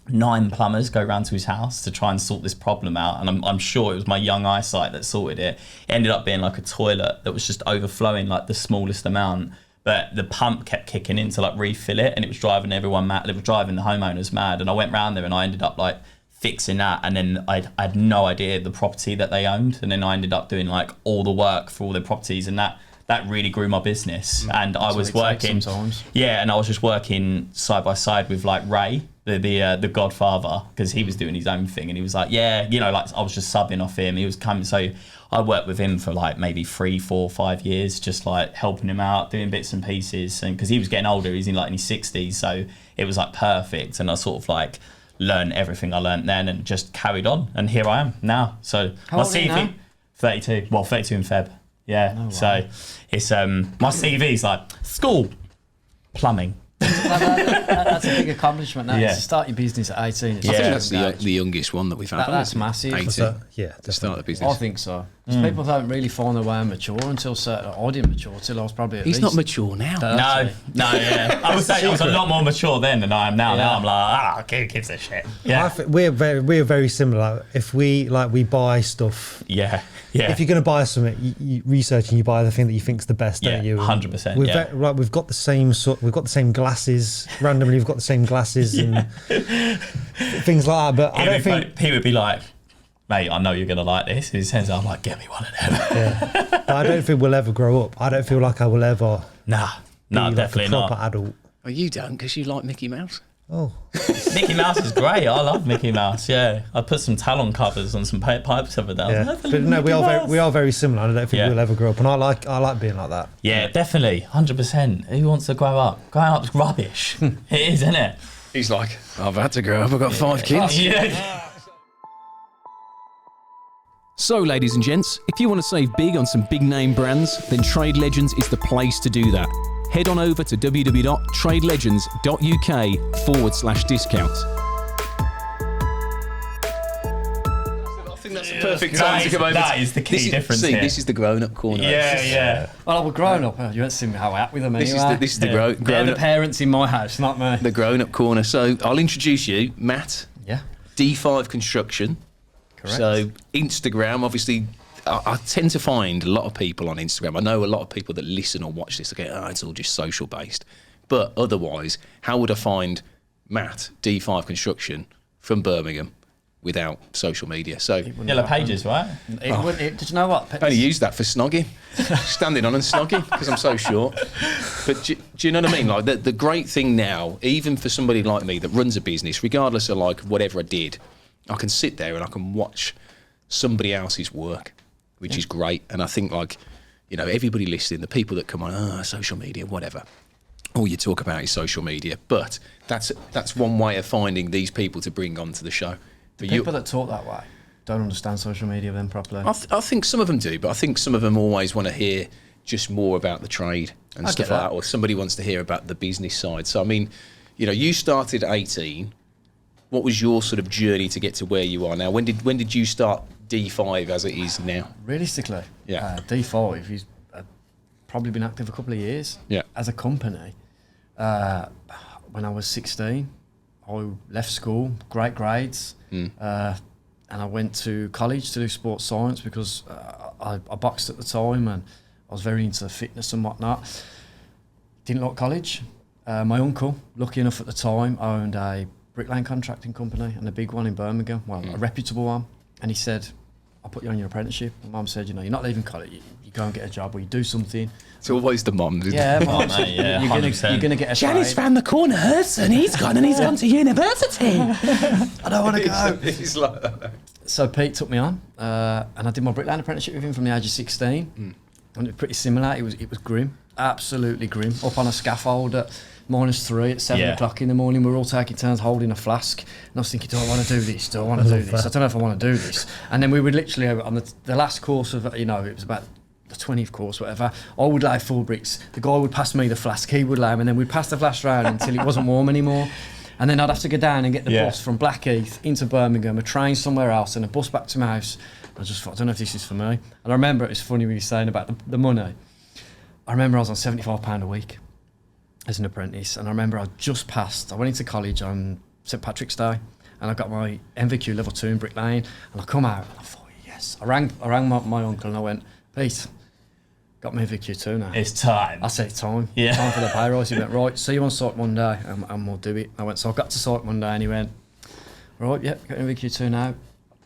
9 plumbers go round to his house to try and sort this problem out, and I'm sure it was my young eyesight that sorted it. It ended up being like a toilet that was just overflowing like the smallest amount, but the pump kept kicking in to like refill it, and it was driving everyone mad. It was driving the homeowners mad, and I went round there and I ended up like fixing that, and then I had no idea the property that they owned, and then I ended up doing like all the work for all their properties, and that really grew my business. And I was working, and I was just working side by side with like Ray, the Godfather, because he was doing his own thing, and he was like, like I was just subbing off him. He was coming, so I worked with him for like maybe 3, 4, 5 years, just like helping him out, doing bits and pieces, and because he was getting older, he's in his 60s, so it was like perfect, and I sort of like learned everything I learned then and just carried on, and here I am now. So how old are you now? 32 in Feb. Yeah. Oh, wow. So it's my CV's like school, plumbing. That's a big accomplishment now. To start your business at 18. I think that's the youngest one that we've had. That's massive. 18. To start the business. I think so. People don't really find their way and mature until certain. I didn't mature until I was probably at He's least not mature now. 30. No, yeah. I would say I was a lot more mature then than I am now. Now I'm like, who gives a shit? Yeah. We're very similar. If we buy stuff. Yeah. If you're going to buy something, you research and you buy the thing that you think's the best, don't you? 100%. We've got the same we've got the same glasses. Randomly, we've got the same glasses and things like that. But I don't think he would be like, mate, I know you're going to like this. He sends out, I'm like, get me one of them. But I don't think we'll ever grow up. I don't feel like I will ever. No, definitely like a proper not. Adult. Oh, you don't, because you like Mickey Mouse. Oh, Mickey Mouse is great. I love Mickey Mouse. Yeah, I put some talon covers on some pipes over there. Yeah. But no, we are very similar. I don't think we'll ever grow up, and I like being like that. Yeah, definitely, 100%. Who wants to grow up? Growing up's rubbish. It is, isn't it? He's like, I've had to grow up. I've got 5 kids. Yeah. So, ladies and gents, if you want to save big on some big name brands, then Trade Legends is the place to do that. Head on over to www.tradelegends.uk/discount. I think that's the perfect time to come over. That is the key difference here. This is the grown-up corner. Yeah. Well, we're grown up. You won't see me how out with them anyway. This is the grown-up. They're the parents in my house, not me. The grown-up corner. So I'll introduce you, Matt. Yeah. D5 Construction. Correct. So Instagram, obviously, I tend to find a lot of people on Instagram. I know a lot of people that listen or watch this, they go, it's all just social based. But otherwise, how would I find Matt, D5 Construction, from Birmingham without social media? So Yellow Pages, right? Did you know what? I only use that for snogging, standing on and snogging because I'm so short. But do you know what I mean? Like the great thing now, even for somebody like me that runs a business, regardless of like whatever I did, I can sit there and I can watch somebody else's work, which is great. And I think like, everybody listening, the people that come on, social media, whatever. All you talk about is social media. But that's one way of finding these people to bring onto the show. The people that talk that way don't understand social media then properly. I think some of them do, but I think some of them always want to hear just more about the trade and stuff like that, or somebody wants to hear about the business side. So, I mean, you started at 18. What was your sort of journey to get to where you are now? When did you start D5 as it is now? Realistically, D5 is probably been active a couple of years. Yeah. As a company, when I was 16, I left school, great grades, and I went to college to do sports science because I boxed at the time and I was very into fitness and whatnot. Didn't like college. My uncle, lucky enough at the time, owned a bricklaying contracting company, and a big one in Birmingham, a reputable one. And he said, I'll put you on your apprenticeship. My mum said, you're not leaving college, you go and get a job or you do something. It's always the mum, isn't it? Yeah, mum. You're going to get a Janice round the corner hurts and he's gone to university. I don't want to go. It's like that. So Pete took me on, and I did my bricklaying apprenticeship with him from the age of 16. And it was pretty similar. It was grim, absolutely grim. Up on a scaffold at -3 at 7 o'clock in the morning. We were all taking turns holding a flask. And I was thinking, do I want to do this? Do I want to do this? I don't know if I want to do this. And then we would literally, on the last course of, it was about the 20th course, whatever, I would lay 4 bricks. The guy would pass me the flask, he would lay them, and then we'd pass the flask round until it wasn't warm anymore. And then I'd have to go down and get the bus from Blackheath into Birmingham, a train somewhere else, and a bus back to my house. I just thought, I don't know if this is for me. And I remember, it's funny when you're saying about the money. I remember I was on £75 a week as an apprentice, and I remember I went into college on St Patrick's Day, and I got my MVQ level 2 in bricklaying, and I come out, and I thought, yes. I rang my uncle, and I went, Pete, got my MVQ 2 now. It's time. I said, time. Yeah. Time for the pay rise. He went, right, see you on site Monday, and we'll do it. I went, so I got to site Monday, and he went, right, got MVQ 2 now.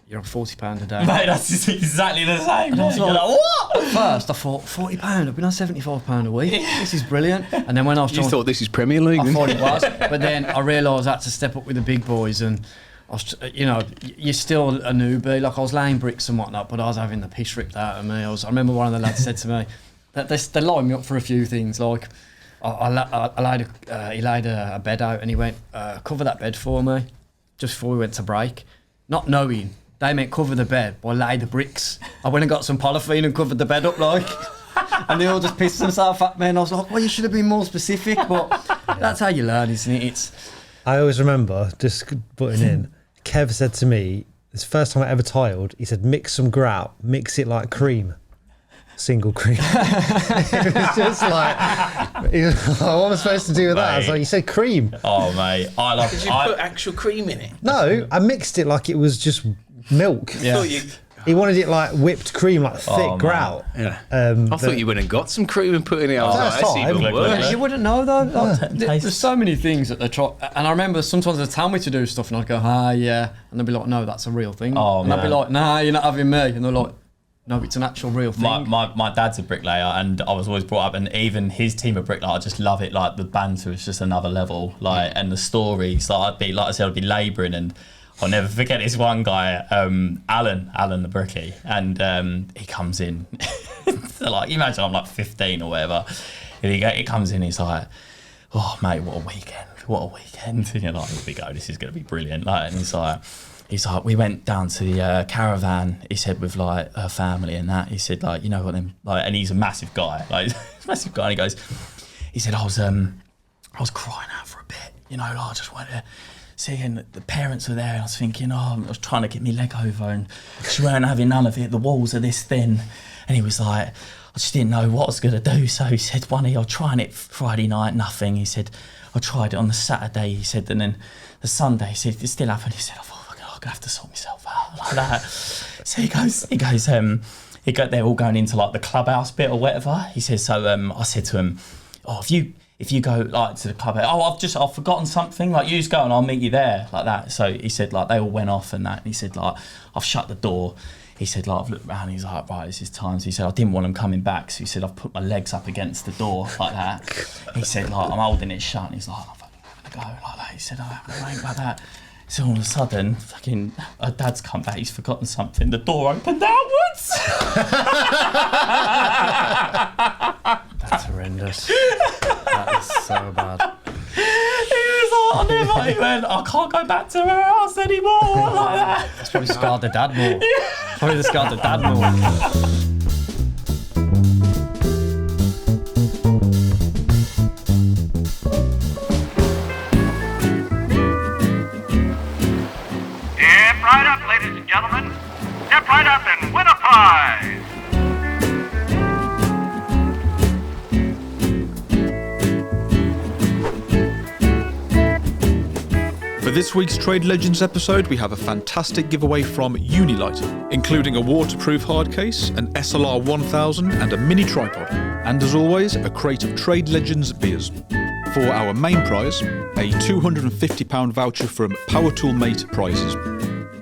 You're on £40 a day. Mate, that's exactly the same. And I was like, what? At first, I thought, £40, I've been on £75 a week. This is brilliant. And then when I was You thought this is Premier League? I thought it was. But then I realised I had to step up with the big boys, and I was, you're still a newbie. Like, I was laying bricks and whatnot, but I was having the piss ripped out of me. I remember one of the lads said to me, that they lined me up for a few things. Like, he laid a bed out, and he went, cover that bed for me, just before we went to break. Not knowing they meant cover the bed by lay the bricks. I went and got some polythene and covered the bed up, like. And they all just pissed themselves at me, and I was like, well, you should have been more specific, but that's how you learn, isn't it? I always remember, just putting in, Kev said to me, this first time I ever tiled, he said, mix some grout, mix it like cream. Single cream. It was just like, what am I supposed to do with that? I was like, you said cream. Oh, mate. Did you put actual cream in it? No, I mixed it like it was just milk. Yeah. He wanted it like whipped cream, like thick grout. Yeah. I thought you went and got some cream and put in it. I was like, that's even worse. You wouldn't know though. Like, there's so many things that they try, and I remember sometimes they tell me to do stuff, and I'd go, yeah, and they'd be like, no, that's a real thing. And I'd be like, nah, you're not having me, and they're like, no, it's an actual real thing. My dad's a bricklayer, and I was always brought up, and even his team of bricklayers, I just love it. Like, the banter is just another level. Like, and the stories. Like, I'd be labouring, and I'll never forget this one guy, Alan the brickie, and he comes in. So, like, imagine I'm like 15 or whatever. And he comes in, he's like, oh mate, what a weekend. And you're like, here we go, this is going to be brilliant. Like, and he's like, we went down to the caravan, he said, with like her family and that. He said, like, you know what, then, like, and he's a massive guy, like, massive guy. And he said, I was crying out for a bit, like, I just wanted to see, and the parents were there, and I was thinking, I was trying to get my leg over, and she weren't having none of it. The walls are this thin. And he was like, I just didn't know what I was going to do. So he said, I'll try it Friday night, nothing. He said, I tried it on the Saturday, he said, and then the Sunday, he said, it still happened. He said, I'm going to have to sort myself out, like that. So they're all going into like the clubhouse bit or whatever. He says, so I said to him, if you go like to the clubhouse, I've forgotten something, like, you just go and I'll meet you there, like that. So he said, like, they all went off and that. And he said, like, I've shut the door. He said, like, I've looked around. He's like, right, this is time. So he said, I didn't want them coming back. So he said, I've put my legs up against the door, like that. He said, like, I'm holding it shut. And he's like, I'm fucking having a go, like that. He said, I ain't like that. So all of a sudden, fucking, her dad's come back. He's forgotten something. The door opened outwards. That's horrendous. That is so bad. He went, I can't go back to her house anymore, like that. That's probably scarred the dad more. Probably scarred the dad more. Step right up, ladies and gentlemen. Step right up and win a prize. For this week's Trade Legends episode, we have a fantastic giveaway from Unilight, including a waterproof hard case, an SLR 1000 and a mini tripod. And as always, a crate of Trade Legends beers. For our main prize, a £250 voucher from Power Tool Mate Prizes.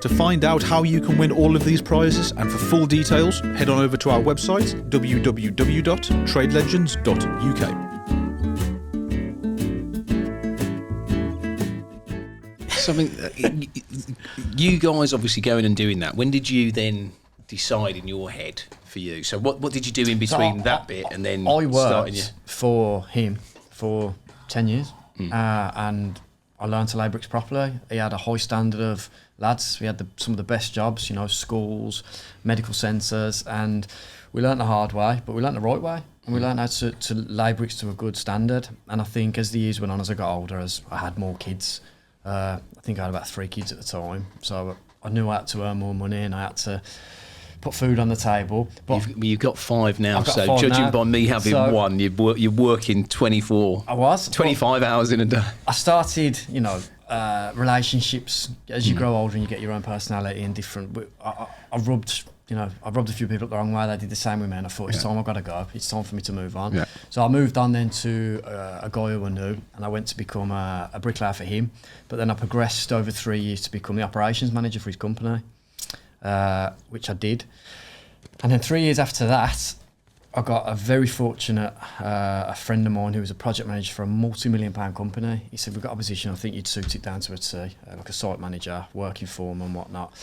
To find out how you can win all of these prizes and for full details, head on over to our website, www.tradelegends.uk. So I mean, you guys obviously going and doing that. When did you then decide in your head for you? So what did you do in between that bit and then I worked starting for him for 10 years, and I learned to lay bricks properly. He had a high standard of lads. We had some of the best jobs, schools, medical centres, and we learned the hard way, but we learned the right way. And we learned how to lay bricks to a good standard. And I think as the years went on, as I got older, as I had more kids, I think I had about 3 kids at the time. So I knew I had to earn more money and I had to put food on the table. But you've got 5 now, so 5 judging now. by me having 1, you're working 24. I was 25 hours in a day. I started, relationships as you grow older and you get your own personality and different. I rubbed a few people up the wrong way. They did the same with me, and I thought it's time I've got to go. It's time for me to move on. Yeah. So I moved on then to a guy who I knew, and I went to become a bricklayer for him. But then I progressed over 3 years to become the operations manager for his company, which I did. And then 3 years after that, I got a very fortunate a friend of mine who was a project manager for a multi-million-pound company. He said, "We've got a position, I think you'd suit it down to a T, like a site manager, working for him and whatnot.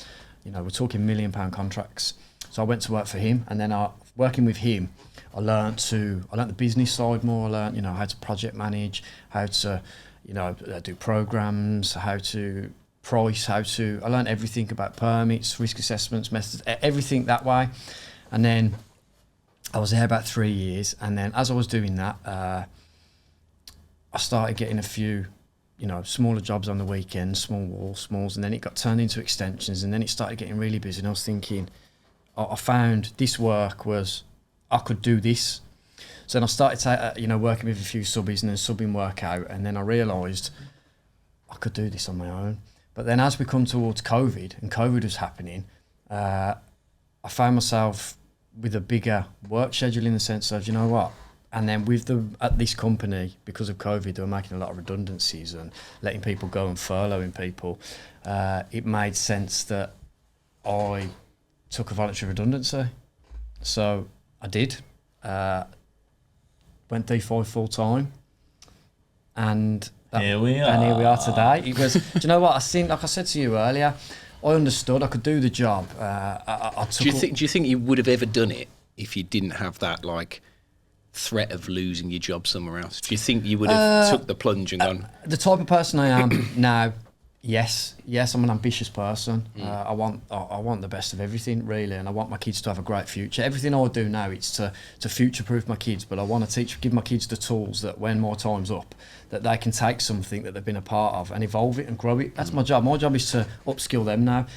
We're talking £1 million contracts." So I went to work for him, and then working with him, I learned the business side more. I learned, how to project manage, how to, do programs, how to price, I learned everything about permits, risk assessments, methods, everything that way. And then I was there about 3 years, and then as I was doing that, I started getting a few smaller jobs on the weekends, small walls, smalls, and then it got turned into extensions, and then it started getting really busy. And I was thinking, I found this work was, I could do this. So then I started, working with a few subbies and then subbing work out, and then I realised I could do this on my own. But then as we come towards COVID, and COVID was happening, I found myself with a bigger work schedule in the sense of, and then at this company, because of COVID, they were making a lot of redundancies and letting people go and furloughing people. It made sense that I took a voluntary redundancy. So I did. Went D5 full time. And here we are. And here we are today. It was, do you know what? Like I said to you earlier, I understood I could do the job. Do you think you would have ever done it if you didn't have that, threat of losing your job somewhere else? Do you think you would have took the plunge and gone? The type of person I am now, yes, I'm an ambitious person. I want the best of everything, really, and I want my kids to have a great future. Everything I do now, it's to future-proof my kids, but I want to give my kids the tools that when my time's up, that they can take something that they've been a part of and evolve it and grow it. That's my job. My job is to upskill them now.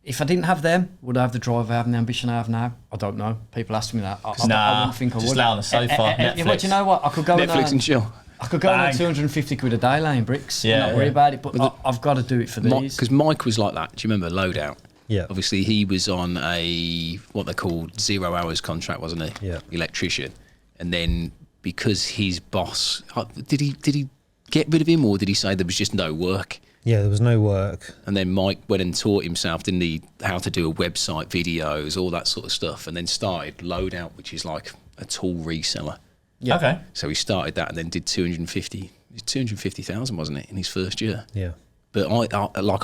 If I didn't have them, would I have the drive I have and the ambition I have now? I don't know. People ask me that. I wouldn't think I would. Just lay on the sofa, Netflix. But you know what? I could go Netflix and chill. I could go on 250 quid a day laying bricks and not worry about it, but I've got to do it for these. Because Mike was like that. Do you remember Loadout? Yeah. Obviously, he was on what they called 0 hours contract, wasn't he? Yeah. Electrician. And then because his boss, did he get rid of him, or did he say there was just no work? Yeah, there was no work. And then Mike went and taught himself, didn't he, how to do a website, videos, all that sort of stuff, and then started Loadout, which is like a tool reseller. Yeah. Okay. So he started that and then did 250,000, wasn't it, in his first year? Yeah. But I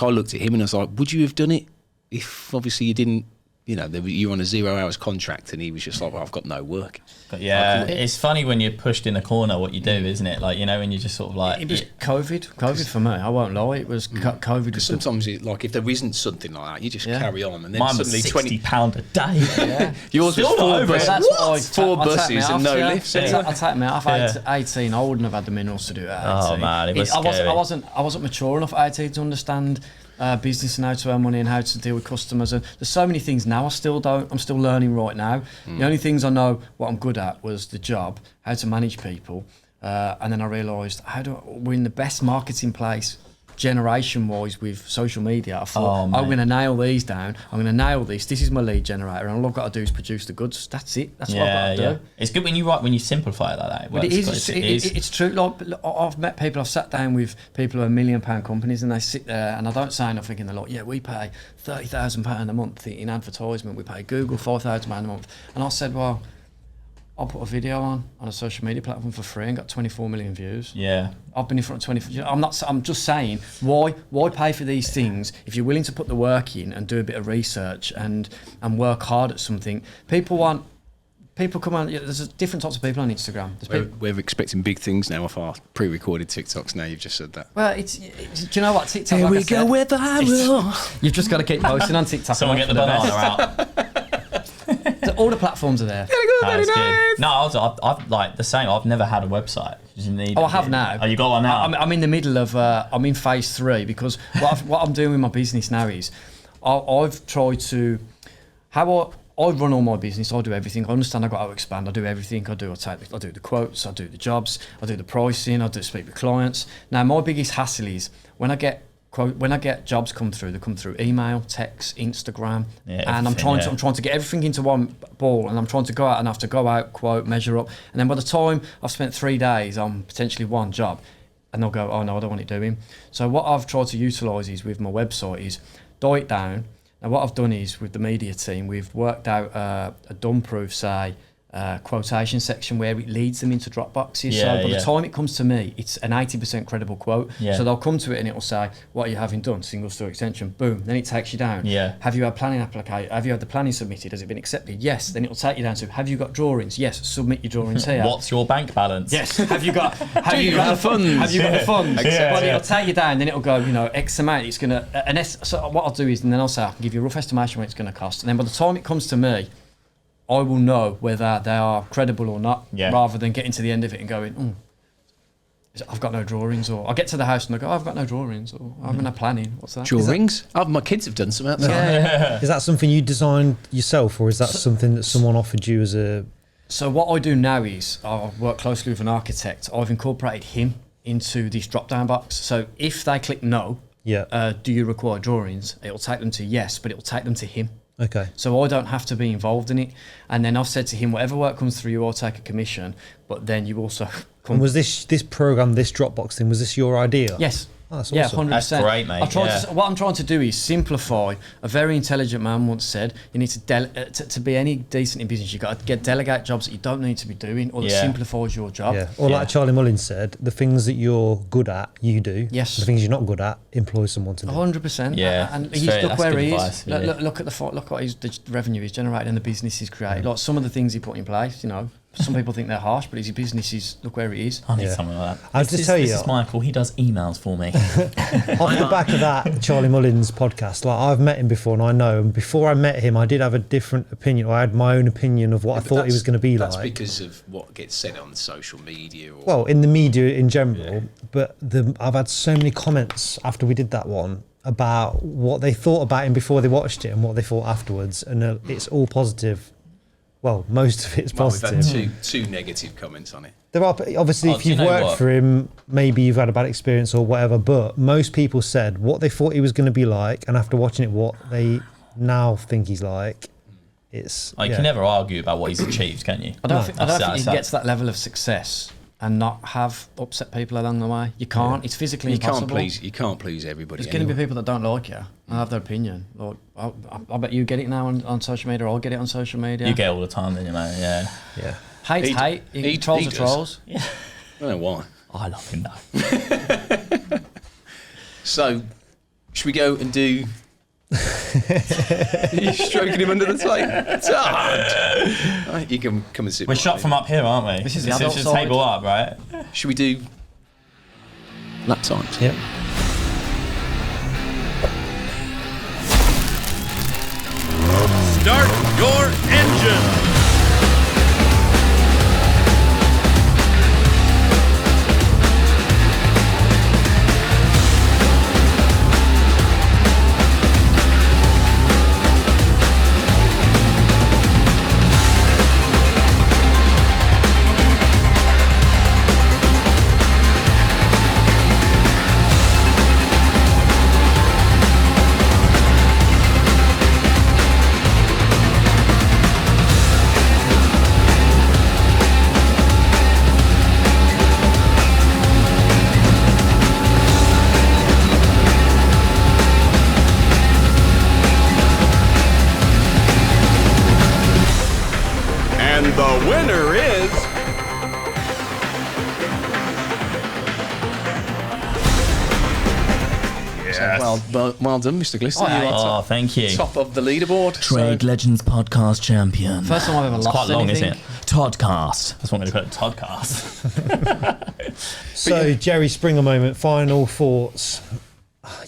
looked at him and I was like, would you have done it if obviously you didn't, you were on a 0 hours contract, and he was just like, well, I've got no work. But yeah, it's funny when you're pushed in a corner what you do, isn't it? When you're just sort of like... It was COVID for me, I won't lie. It was COVID. Because sometimes, if there isn't something like that, you just carry on. And then mine was suddenly £60 a day. Yeah. Yours was 4 buses. 4 buses and no lifts. I'll take me off. 18, I wouldn't have had the minerals to do it at 18. Oh man, it was scary. I wasn't mature enough at 18 to understand business and how to earn money and how to deal with customers, and there's so many things now I'm still learning right now. The only things I know what I'm good at was the job, how to manage people, and then I realised we're in the best marketing place generation wise with social media. I thought, I'm going to nail these down. I'm going to nail this. This is my lead generator, and all I've got to do is produce the goods. That's it. That's what I've got to do. It's good when you simplify it like that. But it's true. I've met people. I've sat down with people who are £1 million companies, and they sit there, and I don't say nothing, and they're like, "Yeah, we pay £30,000 a month in advertisement. We pay Google £5,000 a month." And I said, "Well, I'll put a video on a social media platform for free and got 24 million views. Yeah. I've been in front of 24. I'm just saying, why pay for these things if you're willing to put the work in and do a bit of research and work hard at something? People come on. There's different types of people on Instagram. We're expecting big things now off our pre-recorded TikToks. Now you've just said that. Well, do you know what TikTok? Here like we go with viral. You've just got to keep posting on TikTok. Someone get the banana out. All the platforms are there. That's good. No, I've like the same. I've never had a website. You need I have now. Oh, you got one now? I'm in the middle of. I'm in phase 3 because what I'm doing with my business now is I've tried to how I run all my business. I do everything. I understand I've got to expand. I do everything. I do the quotes. I do the jobs. I do the pricing. I do speak with clients. Now my biggest hassle is when I get jobs come through, they come through email, text, Instagram, and I'm trying to get everything into one ball, and I'm trying to go out and have to go out, quote, measure up, and then by the time I've spent 3 days on potentially one job, and they'll go, oh no, I don't want it doing. So what I've tried to utilise is with my website is dial it down. Now what I've done is with the media team, we've worked out a dumb-proof, say, quotation section where it leads them into drop boxes. So by the time it comes to me, it's an 80% credible quote. So they'll come to it and it'll say, what are you having done? Single store extension. Boom. Then it takes you down. Have you had planning application? Have you had the planning submitted? Has it been accepted? Yes. Then it'll take you down to, have you got drawings? Yes. Submit your drawings here. What's your bank balance? Yes. Have you got the funds? Have you got the funds? Well, it'll take you down. Then it'll go, X amount. It's gonna. So what I'll do is, and then I'll say I can give you a rough estimation what it's going to cost. And then by the time it comes to me, I will know whether they are credible or not, rather than getting to the end of it and going, I've got no drawings, or I get to the house and I go, I've got no drawings, or I haven't had planning. What's that? Drawings? My kids have done some out there. Yeah. Is that something you designed yourself, or is that something that someone offered you as a... So what I do now is, I work closely with an architect. I've incorporated him into this drop-down box. So if they click no, do you require drawings? It'll take them to yes, but it'll take them to him. Okay. So I don't have to be involved in it. And then I've said to him, whatever work comes through you, I'll take a commission. But then you also come... And was this program, this Dropbox thing, was this your idea? Yes. Oh, that's awesome. 100%. That's great, mate. What I'm trying to do is simplify. A very intelligent man once said, you need to be any decent in business, you've got to delegate jobs that you don't need to be doing, or that simplifies your job. Yeah. Or like Charlie Mullins said, the things that you're good at, you do. Yes. The things you're not good at, employ someone to do. 100%. Yeah. And look where he is. Look at the revenue he's generated and the business he's created. Like some of the things he put in place, some people think they're harsh, but his business is, look where he is. I need something like that. I'll just tell you. This is Michael, he does emails for me. Off the back of that Charlie Mullins podcast, like I've met him before and I know, and before I met him I did have a different opinion, or I had my own opinion of what I thought he was going to be that's like. That's because of what gets said on social media. Well, in the media in general, but I've had so many comments after we did that one about what they thought about him before they watched it and what they thought afterwards, and it's all positive. Well, most of it's positive. We've had two negative comments on it. There are, obviously, if you've worked for him, maybe you've had a bad experience or whatever, but most people said what they thought he was going to be like, and after watching it, what they now think he's like. It's you can never argue about what he's achieved, can you? I don't think you can get to that level of success and not have upset people along the way. You can't. It's physically impossible. You can't please everybody. There's going to be people that don't like you and have their opinion. Like, I bet you get it now on social media, or I'll get it on social media. You get it all the time, then, Yeah. Hate. Trolls are trolls. Yeah. I don't know why. I love him though. So, should we go and do... You're stroking him under the table. Todd! Right, you can come and sit. We're shot from up here, aren't we? This is the adult side. Table up, right? Should we do lap times? Yep. Start your engine! So well done, Mr. Glister. Thank you. Top of the leaderboard. Trade Legends podcast champion. First time I've ever lost quite long, anything. isn't it? Toddcast. That's what I'm going to call it, Toddcast. So, Jerry Springer moment, final thoughts.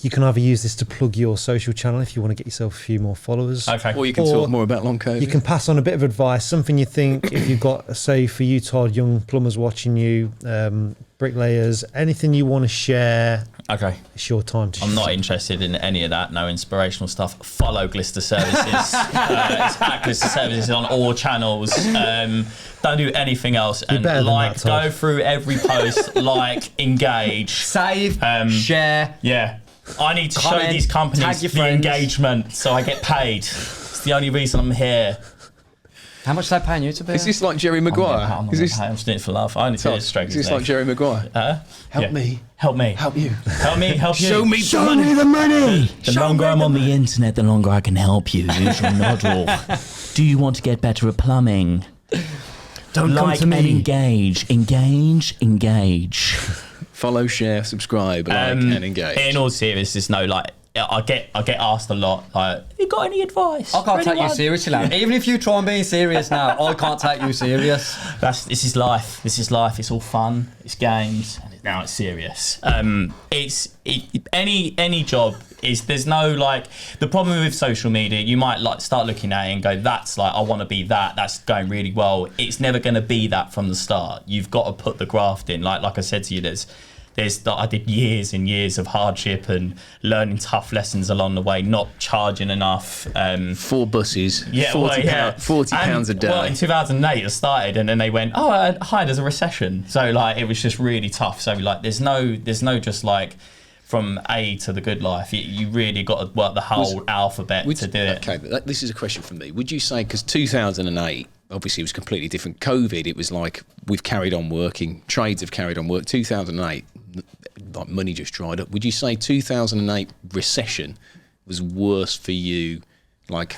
You can either use this to plug your social channel if you want to get yourself a few more followers. Okay. Or you can talk more about long COVID. You can pass on a bit of advice, something you think, if you've got, say, for you, Todd, young plumbers watching you, bricklayers, anything you want to share. Okay. It's your time to I'm not interested in any of that. No inspirational stuff. Follow Glister Services. It's at Glister Services on all channels. Don't do anything else. And go through every post, engage. Save, share. Yeah. I need to show these companies the engagement so I get paid. It's the only reason I'm here. How much are they paying you to be? Is this like Jerry Maguire? I'm just doing it for love. I only do it straight. Is this like Jerry Maguire? Help me. Help me. Help you. Help me. Help you. Show me the money. The longer I'm on the internet, the longer I can help you. Use your noddle. Do you want to get better at plumbing? Don't come to me. And engage. Follow, share, subscribe, and engage. In all seriousness, I get asked a lot, have you got any advice? I can't take you seriously, lad. Even if you try and be serious now, I can't take you serious. This is life. It's all fun. It's games. And now it's serious. Any job is, there's no the problem with social media, you might start looking at it and go, that's I want to be that. That's going really well. It's never going to be that from the start. You've got to put the graft in. Like I said to you, I did years and years of hardship and learning tough lessons along the way, not charging enough. 4 buses, £40 a day. Well, in 2008 I started, and then they went, hi, there's a recession. So it was just really tough. So there's no just from A to the good life. You really got to work the whole alphabet to do it. Okay, but this is a question for me. Would you say, because 2008, obviously it was completely different. COVID, it was we've carried on working. Trades have carried on work. 2008, money just dried up. Would you say 2008 recession was worse for you? Was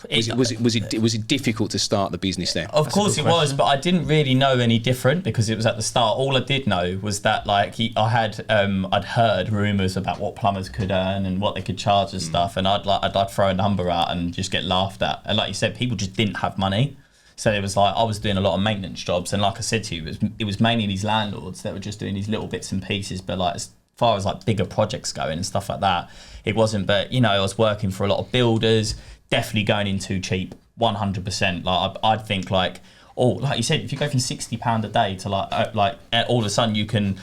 it difficult to start the business then? Of course it was, but I didn't really know any different because it was at the start. All I did know was that I'd heard rumours about what plumbers could earn and what they could charge and stuff, and I'd throw a number out and just get laughed at. And like you said, people just didn't have money. So it was I was doing a lot of maintenance jobs, and like I said to you, it was mainly these landlords that were just doing these little bits and pieces. But as far as bigger projects going and stuff like that, it wasn't. But I was working for a lot of builders, definitely going in too cheap, 100%. I'd think like you said, if you go from £60 a day to all of a sudden you can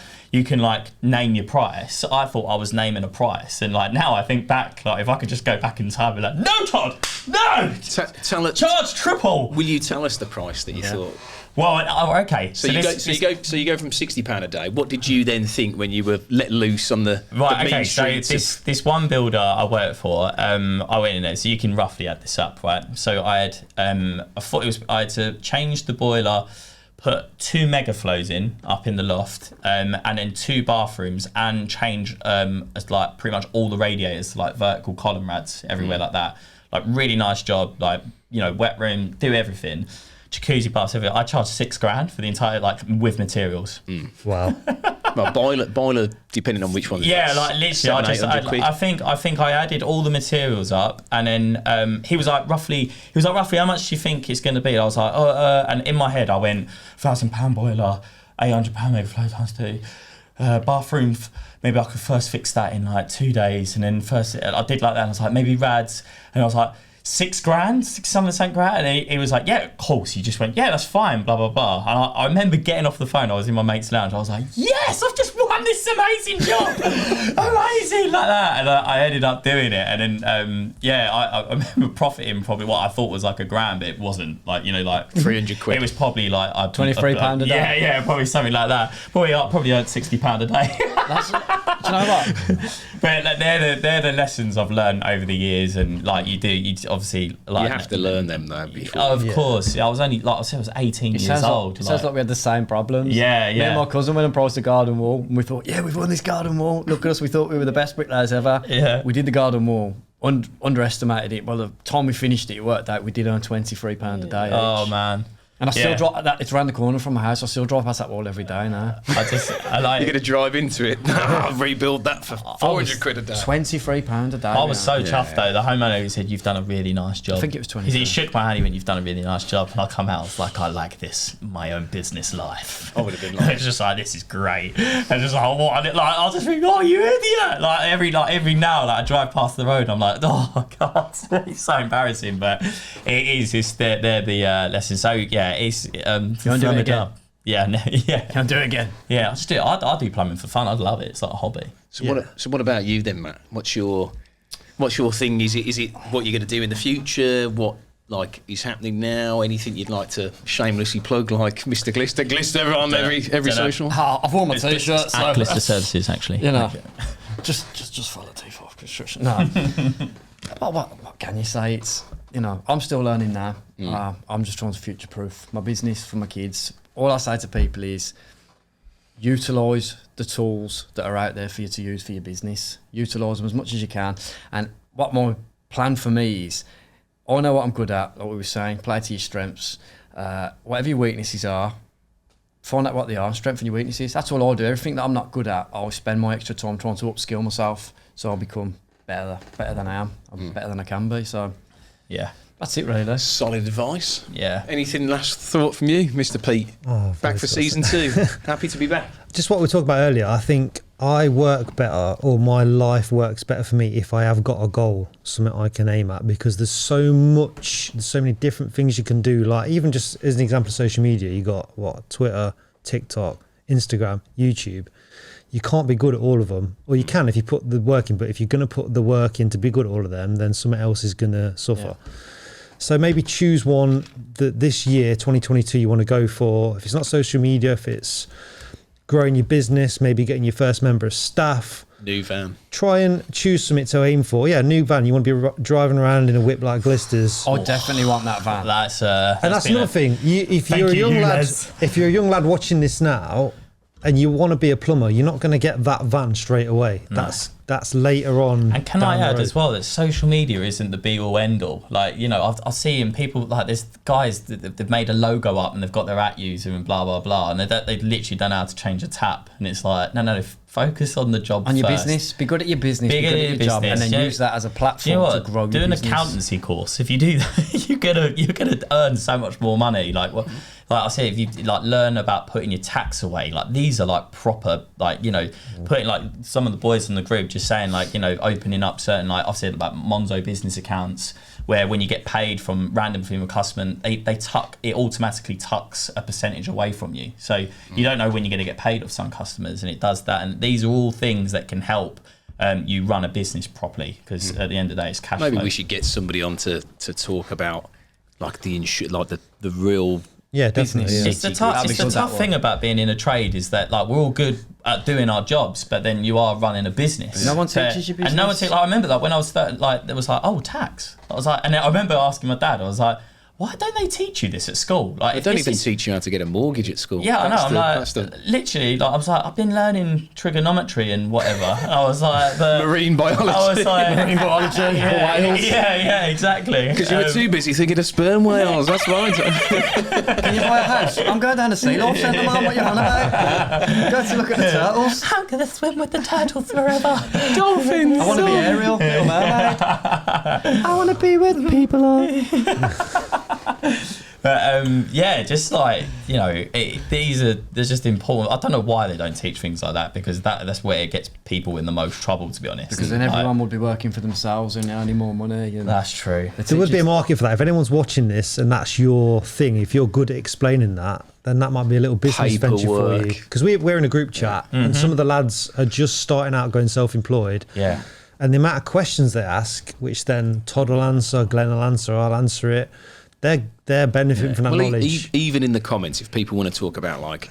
name your price. I thought I was naming a price, and now I think back, if I could just go back in time and no, Todd, no, charge triple. Will you tell us the price that you thought? Well, okay. So you go from £60 a day. What did you then think when you were let loose on the mean streets? This one builder I worked for, I went in there. So you can roughly add this up, right? So I had, I had to change the boiler, put 2 megaflows up in the loft, and then 2 bathrooms, and change pretty much all the radiators to vertical column rads everywhere like that. Really nice job. Wet room, do everything. Jacuzzi baths, everything. I charged $6,000 for the entire with materials. Wow. Well, boiler depending on which one. Yeah, literally. I think I added all the materials up, and then he was roughly how much do you think it's going to be? I was and in my head I went £1,000 boiler, £800 megaflow times 2. Bathroom, maybe I could first fix that in 2 days, and then first I did that, and I was maybe rads, and I was $6,000, and he was yeah, of course. He just went, yeah, that's fine, blah blah blah. And I remember getting off the phone. I was in my mate's lounge. I was yes, I've just won this amazing job, amazing like that. And I ended up doing it, and then I remember profiting probably what I thought was $1,000, but it wasn't. 300 quid. It was probably £23 a day. Yeah, probably something like that. Probably earned £60 a day. Do you know what? But they're the lessons I've learned over the years, and you obviously you have to learn them though before. Of course, I was only I was 18 years old. It sounds like we had the same problems. Yeah. Me and my cousin went and priced a garden wall, and we thought, we've won this garden wall. Look at us, we thought we were the best bricklayers ever. Yeah. We did the garden wall, underestimated it. By the time we finished it, it worked out. We did earn £23 a day. Oh each. man. And I still drive that. It's around the corner from my house. I still drive past that wall every day now. I like. You're gonna drive into it. I'll rebuild that for 400 quid a day. £23 a day. I was so chuffed though. The homeowner said, "You've done a really nice job." I think it was 20. He shook my hand. He went, "You've done a really nice job." And I come out, I was like, "I like this, my own business life." I would have been like, it's just like, "This is great." And just like, what? Like, I just think, "Oh, you idiot!" Like every now, like I drive past the road, I'm like, "Oh God," it's so embarrassing. But it is. It's they're the lesson. So yeah, it's. You want to do it again? Yeah, yeah. Can I do it again? Yeah, I just do. I do plumbing for fun. I love it. It's like a hobby. So what about you then, Matt? What's your thing? Is it what you're going to do in the future? What is happening now? Anything you'd like to shamelessly plug, like Mr. Glister on every social? I've worn my t-shirt. At Glister Services, actually. You know, just follow the teeth off construction. No. What can you say? It's I'm still learning now. I'm just trying to future-proof my business for my kids. All I say to people is utilise the tools that are out there for you to use for your business. Utilise them as much as you can. And what my plan for me is, I know what I'm good at, like we were saying, play to your strengths. Whatever your weaknesses are, find out what they are, strengthen your weaknesses. That's all I do. Everything that I'm not good at, I'll spend my extra time trying to upskill myself so I'll become better than I am. I'm better than I can be. So, yeah. That's it, really. Solid advice. Yeah. Anything last thought from you, Mr. Pete? Back for season 2. Happy to be back. Just what we talked about earlier. I think I work better, or my life works better for me if I have got a goal, something I can aim at, because there's so many different things you can do. Like even just as an example of social media, you got Twitter, TikTok, Instagram, YouTube. You can't be good at all of them, or you can if you put the work in. But if you're going to put the work in to be good at all of them, then something else is going to suffer. Yeah. So maybe choose one that this year, 2022, you want to go for. If it's not social media, if it's growing your business, maybe getting your first member of staff. New van. Try and choose something to aim for. Yeah, new van. You want to be driving around in a whip like Glister's. I definitely want that van. That's another thing. If you're a young lad watching this now, and you want to be a plumber, you're not going to get that van straight away. No. That's later on. And can I add as well that social media isn't the be all end all. Like, I'll see in people like there's guys that they've made a logo up and they've got their @ user and blah blah blah, and they've literally done how to change a tap, and it's like no, focus on the job on first. your business. Be good at your business. Be good at your job, and then use that as a platform to grow your business. Do an accountancy course. If you do that, you're gonna earn so much more money. Like I say, if you learn about putting your tax away, these are proper, putting some of the boys in the group just saying opening up certain, I've said about Monzo business accounts, where when you get paid from a customer, it automatically tucks a percentage away from you. So you don't know when you're going to get paid off some customers, and it does that. And these are all things that can help you run a business properly, because at the end of the day, it's cash flow. Maybe we should get somebody on to talk about the real. Yeah, definitely. Yeah. It's the tough thing about being in a trade is that we're all good at doing our jobs, but then you are running a business. No one teaches you business. And no one teaches. I remember when I was 30, there was tax. I was and I remember asking my dad. I was like, why don't they teach you this at school? They don't even teach you how to get a mortortge at school. Yeah, I know. Literally, I was I've been learning trigonometry and whatever. And I was marine biology. I was marine biology. Whales. Yeah, exactly. Because you were too busy thinking of sperm whales. That's right. Can you buy a house? I'm going down to sea life centre, Mum. What you on about? Go to look at the turtles. I'm going to swim with the turtles forever. Dolphins. I want to be Ariel. Little mermaid. I want to be where the people are. But just they're just important. I don't know why they don't teach things like that, because that's where it gets people in the most trouble, to be honest. Because then everyone would be working for themselves and earning more money. That's true. There would be a market for that. If anyone's watching this and that's your thing, if you're good at explaining that, then that might be a little business venture for you. Because we're in a group chat, and some of the lads are just starting out going self-employed. Yeah. And the amount of questions they ask, which then Todd will answer, Glenn will answer, I'll answer it. They're benefiting from that knowledge. Even in the comments, if people want to talk about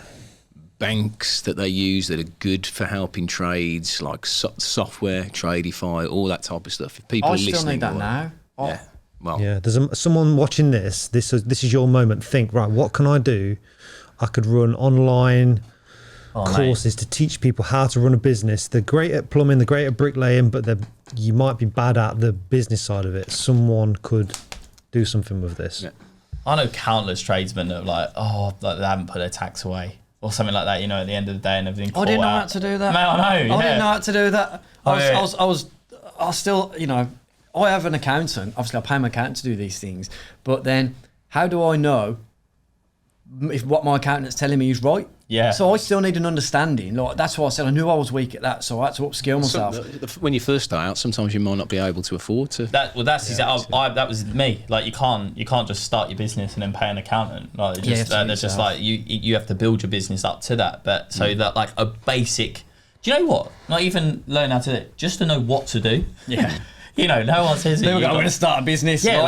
banks that they use that are good for helping trades, like software, Tradeify, all that type of stuff. If people are listening, I still need that now. Yeah. Well, yeah. There's someone watching this. This is your moment. Think, right, what can I do? I could run online courses to teach people how to run a business. They're great at plumbing, they're great at bricklaying, but you might be bad at the business side of it. Someone could do something with this. Yeah. I know countless tradesmen that are like, like they haven't put their tax away or something like that. You know, at the end of the day, and everything. I didn't know how to do that. Man, I know. I didn't know how to do that. I still, you know, I have an accountant. Obviously, I pay my accountant to do these things. But then, how do I know if what my accountant's telling me is right? Yeah. So I still need an understanding. Like that's why I said I knew I was weak at that, so I had to upskill myself. When you first start out, sometimes you might not be able to afford to. That was me. Like you can't just start your business and then pay an accountant. Like it's just like you have to build your business up to that. But so that like a basic. Do you know what? Not even learn how to do it, just to know what to do. Yeah. You know, no one says it. We're going to start a business. Yeah,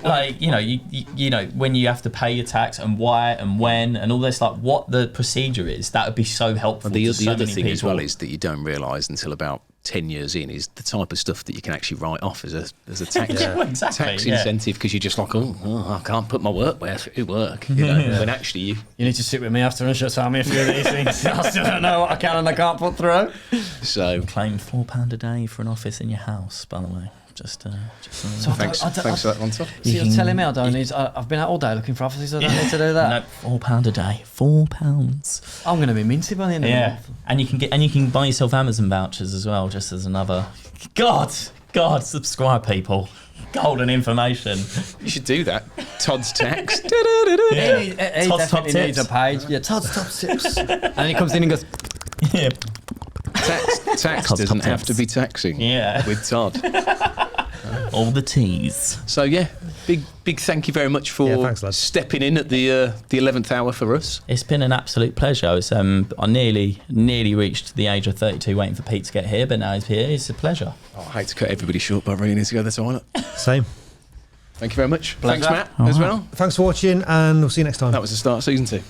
like, you know, when you have to pay your tax and why and when and all this, like what the procedure is, that would be so helpful. The other thing as well is that you don't realise until about 10 years in is the type of stuff that you can actually write off as a tax, tax incentive, because you're just like, I can't put my work where it work. You know? When actually you need to sit with me after and just tell me a few of these things. I still don't know what I can and I can't put through. So claim £4 a day for an office in your house, by the way. So thanks for that one, Todd. So you're telling me I don't need. I've been out all day looking for offices. I don't need to do that. No, £4 a day. £4. I'm going to be minty by the end of the month. And you can buy yourself Amazon vouchers as well, just as another. God, subscribe, people. Golden information. You should do that. Todd's tax. He definitely needs a page. Yeah, Todd's top tips. And he comes in and goes. Yeah. Tax doesn't have to be taxing. Yeah. With Todd. All the T's. So yeah, big thank you very much for stepping in at the 11th hour for us. It's been an absolute pleasure. I nearly reached the age of 32 waiting for Pete to get here, but now he's here. It's a pleasure. I hate to cut everybody short, but I really need to go to the toilet. Same. Thank you very much. Pleasure. Thanks, Matt, as well. Thanks for watching, and we'll see you next time. That was the start of season 2.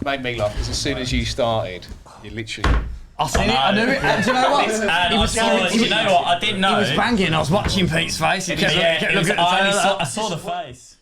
Made me laugh because as soon as you started, you literally. I knew it. And do you know what? You know what? I didn't know. He was banging. I was watching Pete's face. He kept looking at the I saw the face.